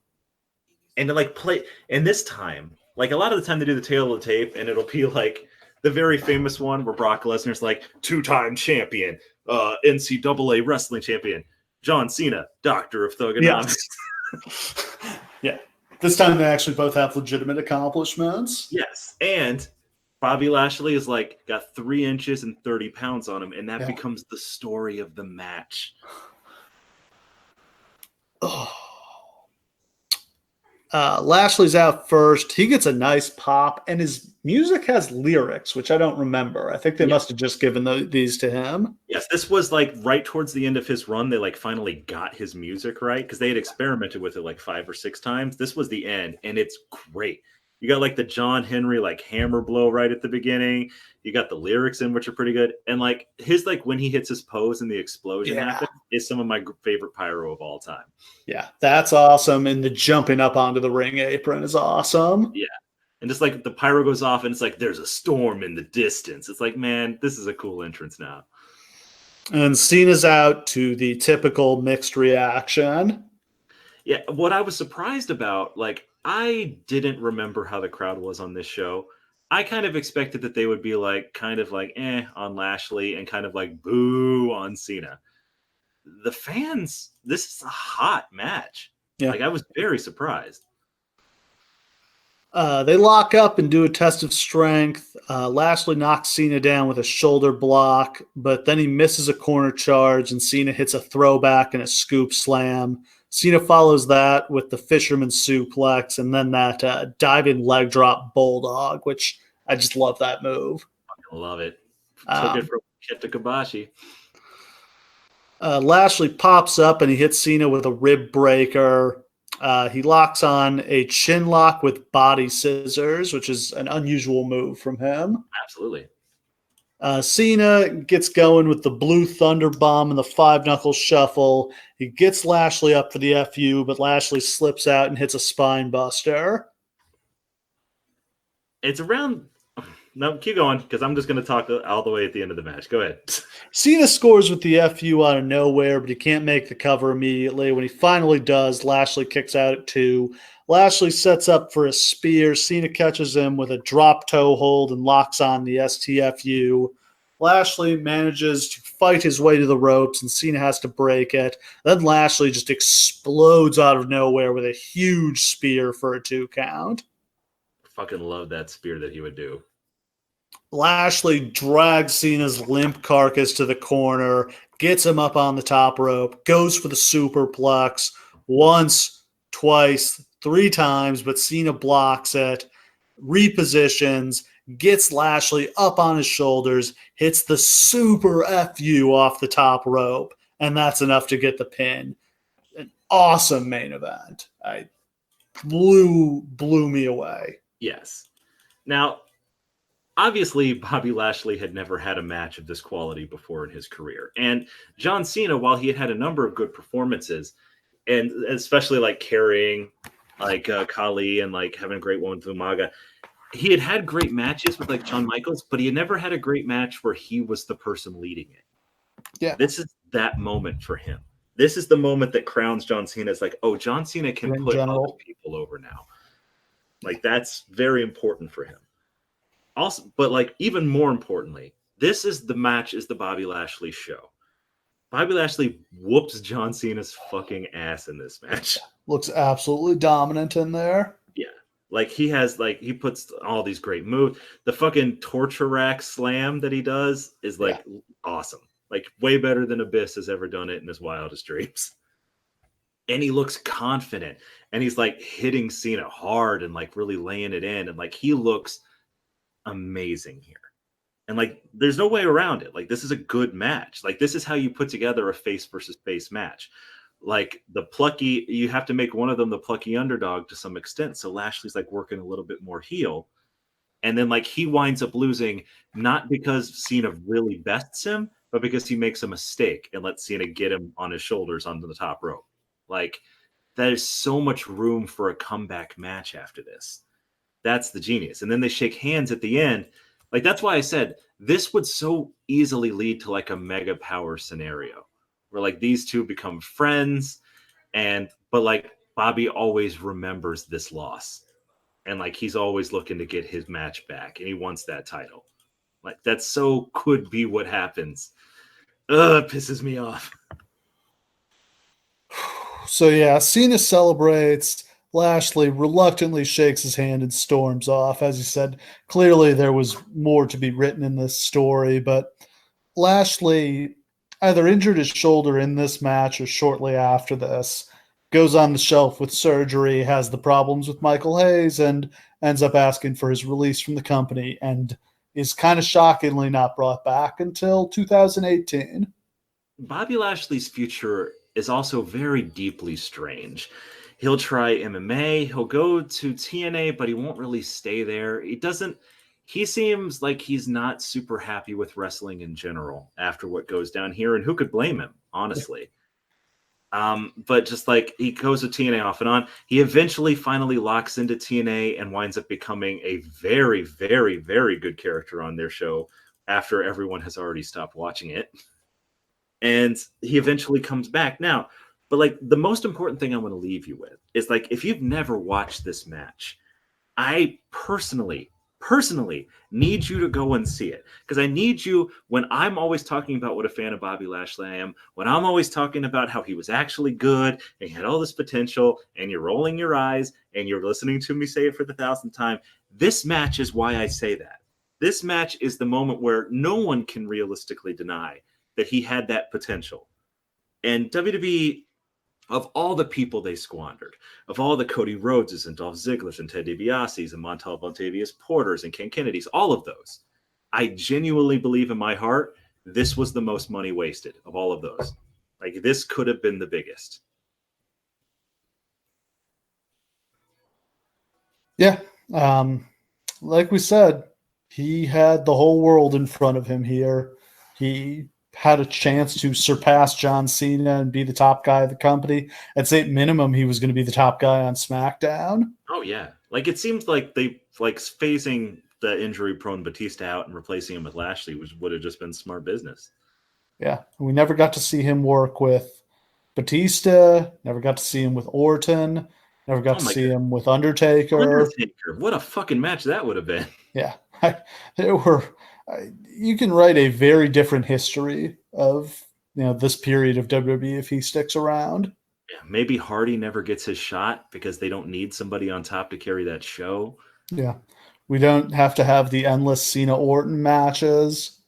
And to like play, and this time, like a lot of the time they do the tale of the tape, and it'll be like the very famous one where Brock Lesnar's like 2-time champion, NCAA wrestling champion, John Cena, Doctor of Thugonomics. Yes. Yeah. This time they actually both have legitimate accomplishments. Yes. And Bobby Lashley is like got 3 inches and 30 pounds on him, and that becomes the story of the match. Oh. Lashley's out first. He gets a nice pop, and his music has lyrics, which I don't remember. I think they must have just given these to him. Yes, this was like right towards the end of his run. They like finally got his music right because they had experimented with it like 5 or 6 times. This was the end, and it's great. You got like the John Henry like hammer blow right at the beginning. You got the lyrics in, which are pretty good. And like his like when he hits his pose and the explosion happens is some of my favorite pyro of all time. Yeah, that's awesome. And the jumping up onto the ring apron is awesome. Yeah. And just like the pyro goes off and it's like there's a storm in the distance. It's like, man, this is a cool entrance now. And Cena's out to the typical mixed reaction. Yeah, what I was surprised about, like, I didn't remember how the crowd was on this show. I kind of expected that they would be like, kind of like, on Lashley and kind of like, boo on Cena. The fans, this is a hot match. Yeah. Like, I was very surprised. They lock up and do a test of strength. Lashley knocks Cena down with a shoulder block, but then he misses a corner charge, and Cena hits a throwback and a scoop slam. Cena follows that with the fisherman suplex, and then that diving leg drop bulldog, which I just love that move. I love it. Took it from Kenta Kobashi. Lashley pops up and he hits Cena with a rib breaker. He locks on a chin lock with body scissors, which is an unusual move from him. Absolutely. Cena gets going with the blue thunder bomb and the 5-knuckle shuffle. He gets Lashley up for the FU, but Lashley slips out and hits a spine buster. It's around... No, keep going, because I'm just going to talk all the way at the end of the match. Go ahead. Cena scores with the FU out of nowhere, but he can't make the cover immediately. When he finally does, Lashley kicks out at 2. Lashley sets up for a spear. Cena catches him with a drop toe hold and locks on the STFU. Lashley manages to fight his way to the ropes, and Cena has to break it. Then Lashley just explodes out of nowhere with a huge spear for a 2 count. Fucking love that spear that he would do. Lashley drags Cena's limp carcass to the corner, gets him up on the top rope, goes for the superplex once, twice, 3 times, but Cena blocks it, repositions, gets Lashley up on his shoulders, hits the super FU off the top rope, and that's enough to get the pin. An awesome main event. I blew me away. Yes. Now, obviously, Bobby Lashley had never had a match of this quality before in his career. And John Cena, while he had had a number of good performances, and especially like carrying like Khali and like having a great one with Umaga, he had had great matches with like Shawn Michaels, but he had never had a great match where he was the person leading it. Yeah. This is that moment for him. This is the moment that crowns John Cena as like, oh, John Cena can put other people over now. Like, that's very important for him. Also, but like even more importantly, this is the match is the Bobby Lashley show. Bobby Lashley whoops John Cena's fucking ass in this match. Looks absolutely dominant in there. Yeah. Like he puts all these great moves. The fucking torture rack slam that he does is like awesome. Like way better than Abyss has ever done it in his wildest dreams. And he looks confident. And he's like hitting Cena hard and like really laying it in. And like he looks amazing here. And like there's no way around it. Like this is a good match. Like this is how you put together a face versus face match. Like the plucky, you have to make one of them the plucky underdog to some extent. So Lashley's like working a little bit more heel. And then like he winds up losing not because Cena really bests him, but because he makes a mistake and lets Cena get him on his shoulders onto the top rope. Like that is so much room for a comeback match after this. That's the genius. And then they shake hands at the end. Like, that's why I said this would so easily lead to like a mega power scenario where like these two become friends. But like Bobby always remembers this loss. And like, he's always looking to get his match back and he wants that title. Like that so could be what happens. It pisses me off. So yeah, Cena celebrates. Lashley reluctantly shakes his hand and storms off. As you said, clearly there was more to be written in this story, but Lashley either injured his shoulder in this match or shortly after this, goes on the shelf with surgery, has the problems with Michael Hayes, and ends up asking for his release from the company, and is kind of shockingly not brought back until 2018. Bobby Lashley's future is also very deeply strange. He'll try MMA. He'll go to TNA, but he won't really stay there. He seems like he's not super happy with wrestling in general after what goes down here. And who could blame him, honestly? But just like he goes to TNA off and on, he eventually finally locks into TNA and winds up becoming a very, very, very good character on their show after everyone has already stopped watching it. And he eventually comes back. Now, but like the most important thing I want to leave you with is like, if you've never watched this match, I personally personally need you to go and see it, because I need you, when I'm always talking about what a fan of Bobby Lashley I am, when I'm always talking about how he was actually good and he had all this potential, and you're rolling your eyes and you're listening to me say it for the 1,000th time, this match is why I say that. This match is the moment where no one can realistically deny that he had that potential. And WWE, of all the people they squandered, of all the Cody Rhodeses and Dolph Ziggler's and Ted DiBiase's and Montel Vontavious Porters and Ken Kennedy's, all of those, I genuinely believe in my heart this was the most money wasted of all of those. Like, this could have been the biggest. Yeah. Like we said, he had the whole world in front of him here. He had a chance to surpass John Cena and be the top guy of the company. At say minimum, he was going to be the top guy on SmackDown. Oh yeah, like it seems like they phasing the injury-prone Batista out and replacing him with Lashley would have just been smart business. Yeah, we never got to see him work with Batista. Never got to see him with Orton. Never got to see him with Undertaker. What a fucking match that would have been. Yeah, you can write a very different history of this period of WWE if he sticks around. Yeah, maybe Hardy never gets his shot because they don't need somebody on top to carry that show. Yeah, we don't have to have the endless Cena Orton matches.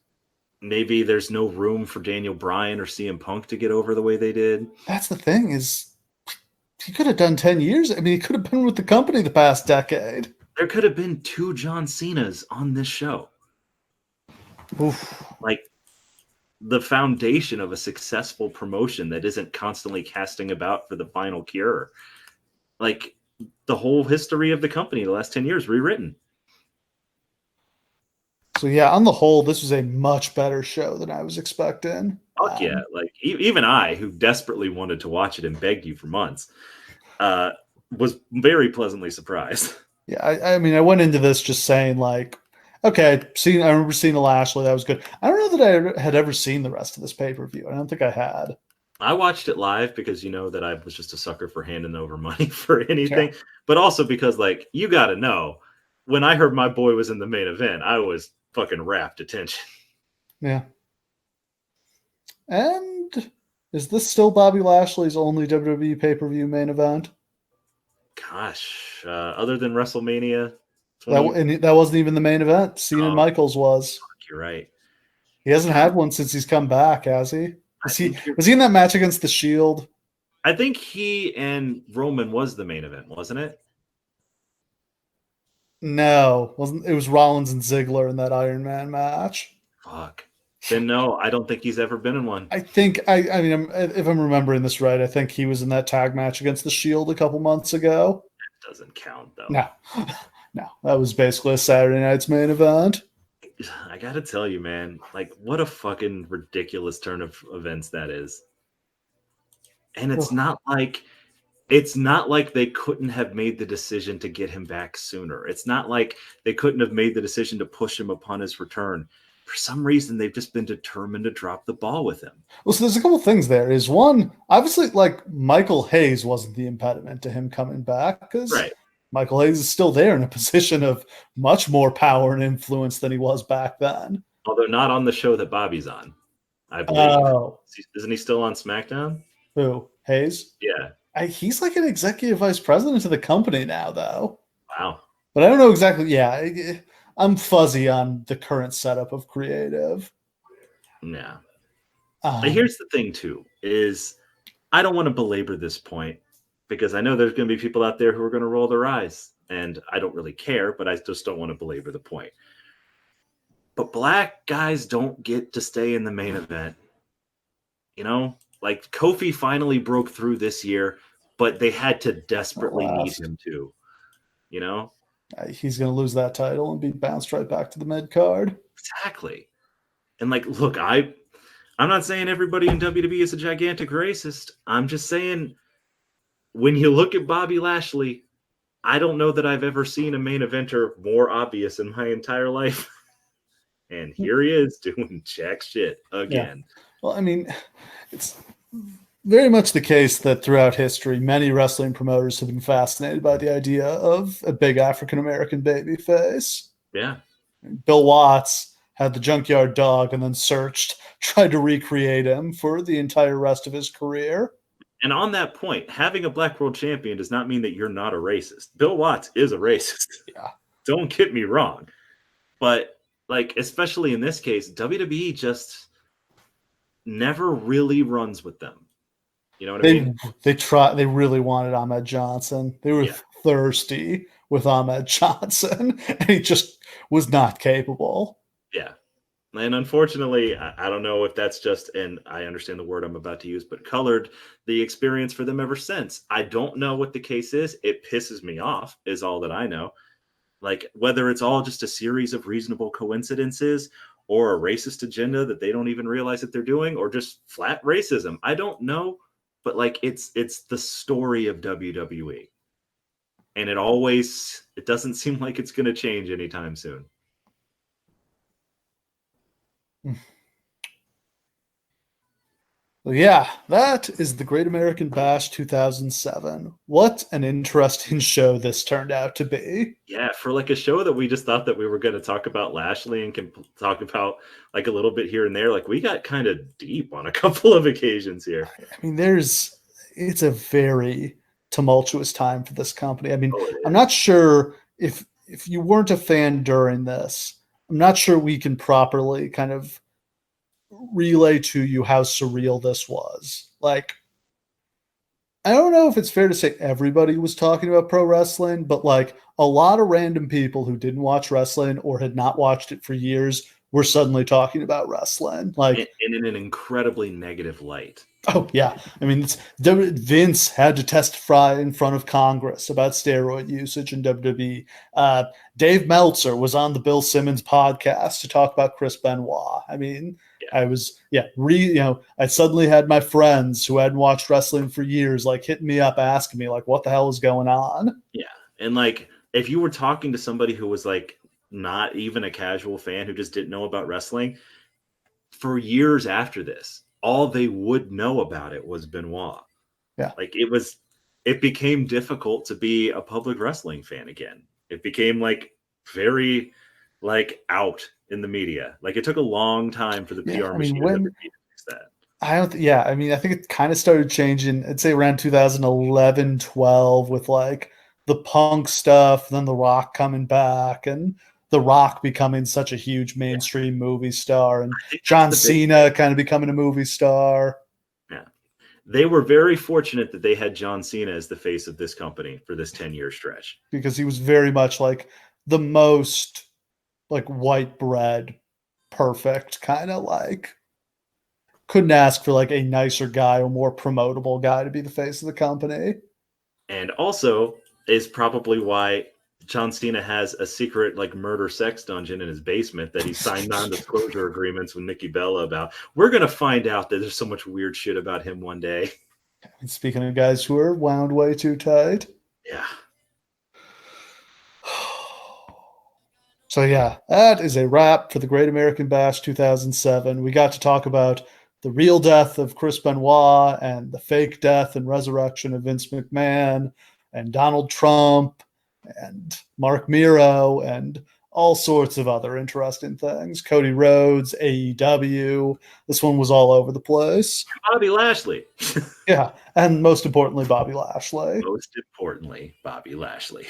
Maybe there's no room for Daniel Bryan or CM Punk to get over the way they did. That's the thing, is he could have done 10 years. I mean, he could have been with the company the past decade. There could have been 2 John Cenas on this show. Oof. Like, the foundation of a successful promotion that isn't constantly casting about for the final cure. Like, the whole history of the company the last 10 years rewritten. So yeah, on the whole, this was a much better show than I was expecting. Fuck yeah. Like, even I, who desperately wanted to watch it and begged you for months, was very pleasantly surprised. Yeah, I mean, I went into this just saying, like, okay, I remember seeing the Lashley. That was good. I don't know that I had ever seen the rest of this pay-per-view. I don't think I had. I watched it live because you know that I was just a sucker for handing over money for anything. Yeah. But also because, like, you got to know, when I heard my boy was in the main event, I was fucking rapt attention. Yeah. And is this still Bobby Lashley's only WWE pay-per-view main event? Gosh, other than WrestleMania 20... that wasn't even the main event. Cena and Michaels was. You're right. He hasn't had one since he's come back, has he? Was he in that match against the Shield? I think he and Roman was the main event, wasn't it? No, wasn't. It was Rollins and Ziggler in that Iron Man match. Fuck. Then no, I don't think he's ever been in one. I think I mean, if I'm remembering this right, I think he was in that tag match against the Shield a couple months ago. That doesn't count though. No, that was basically a Saturday night's main event. I gotta tell you, man, like, what a fucking ridiculous turn of events that is. And it's not like they couldn't have made the decision to get him back sooner. It's not like they couldn't have made the decision to push him upon his return. For some reason, they've just been determined to drop the ball with him. Well, so there's a couple things there. Is one, obviously, like, Michael Hayes wasn't the impediment to him coming back, because Michael Hayes is still there in a position of much more power and influence than he was back then. Although not on the show that Bobby's on, I believe. Oh. Isn't he still on SmackDown? Who? Hayes? Yeah. He's like an executive vice president of the company now, though. Wow. But I don't know exactly. Yeah, I'm fuzzy on the current setup of creative. Yeah. Here's the thing, too, is I don't want to belabor this point because I know there's going to be people out there who are going to roll their eyes, and I don't really care, but I just don't want to belabor the point. But black guys don't get to stay in the main event. You know, like, Kofi finally broke through this year, but they had to desperately need him to, you know? He's going to lose that title and be bounced right back to the mid card. Exactly. And, like, look, I'm not saying everybody in WWE is a gigantic racist. I'm just saying, when you look at Bobby Lashley, I don't know that I've ever seen a main eventer more obvious in my entire life. And here he is doing jack shit again. Yeah. Well, I mean, it's very much the case that throughout history, many wrestling promoters have been fascinated by the idea of a big African-American babyface. Yeah. Bill Watts had the junkyard dog and then tried to recreate him for the entire rest of his career. And on that point, having a black world champion does not mean that you're not a racist. Bill Watts is a racist. Yeah. Don't get me wrong. But like, especially in this case, WWE just never really runs with them. You know what I mean? They really wanted Ahmed Johnson. They were thirsty with Ahmed Johnson, and he just was not capable. Yeah. And unfortunately, I don't know if that's just, and I understand the word I'm about to use, but colored the experience for them ever since. I don't know what the case is. It pisses me off, is all that I know. Like, whether it's all just a series of reasonable coincidences or a racist agenda that they don't even realize that they're doing, or just flat racism. I don't know, but like, it's the story of WWE. And it doesn't seem like it's going to change anytime soon. Well, yeah, that is the Great American Bash 2007. What an interesting show this turned out to be. Yeah, for like a show that we just thought that we were going to talk about Lashley and can talk about like a little bit here and there, like we got kind of deep on a couple of occasions here. I mean, it's a very tumultuous time for this company. I mean, I'm not sure if you weren't a fan during this, I'm not sure we can properly kind of relay to you how surreal this was. Like, I don't know if it's fair to say everybody was talking about pro wrestling, but like a lot of random people who didn't watch wrestling or had not watched it for years were suddenly talking about wrestling. Like, and in an incredibly negative light. Oh, yeah. I mean, Vince had to testify in front of Congress about steroid usage in WWE. Dave Meltzer was on the Bill Simmons podcast to talk about Chris Benoit. I mean, I suddenly had my friends who hadn't watched wrestling for years, like hitting me up, asking me like, what the hell is going on? Yeah. And like, if you were talking to somebody who was like not even a casual fan who just didn't know about wrestling for years after this, all they would know about it was Benoit. Yeah. Like it became difficult to be a public wrestling fan again. It became like very like out in the media. Like it took a long time for the PR machine to fix that. I think it kind of started changing, I'd say around 2011, 12 with like the Punk stuff, then The Rock coming back and The Rock becoming such a huge mainstream movie star and John Cena kind of becoming a movie star. Yeah. They were very fortunate that they had John Cena as the face of this company for this 10-year stretch. Because he was very much like the most like white bread, perfect kind of like couldn't ask for like a nicer guy or more promotable guy to be the face of the company. And also is probably why John Cena has a secret like murder sex dungeon in his basement that he signed non-disclosure agreements with Nikki Bella about. We're going to find out that there's so much weird shit about him one day. And speaking of guys who are wound way too tight. Yeah. So yeah, that is a wrap for the Great American Bash 2007. We got to talk about the real death of Chris Benoit and the fake death and resurrection of Vince McMahon and Donald Trump and Mark Miro and all sorts of other interesting things. Cody Rhodes, AEW. This one was all over the place. Bobby Lashley. Yeah, and most importantly, Bobby Lashley. Most importantly, Bobby Lashley.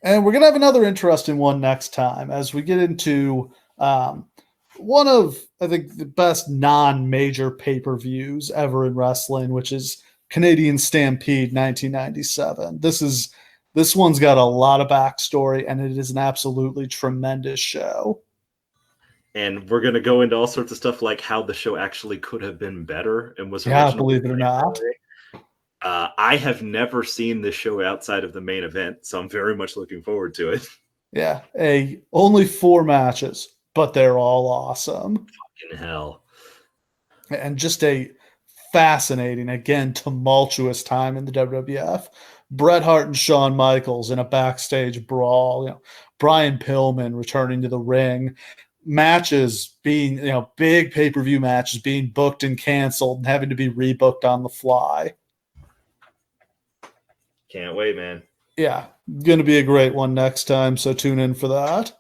And we're going to have another interesting one next time as we get into one of, I think, the best non-major pay-per-views ever in wrestling, which is Canadian Stampede 1997. This one's got a lot of backstory, and it is an absolutely tremendous show. And we're going to go into all sorts of stuff like how the show actually could have been better and was believe it or not. I have never seen this show outside of the main event, so I'm very much looking forward to it. Yeah, only 4 matches, but they're all awesome. Fucking hell. And just a fascinating, again, tumultuous time in the WWF. Bret Hart and Shawn Michaels in a backstage brawl. Brian Pillman returning to the ring. Matches being, big pay-per-view matches being booked and canceled and having to be rebooked on the fly. Can't wait, man. Yeah, going to be a great one next time, so tune in for that.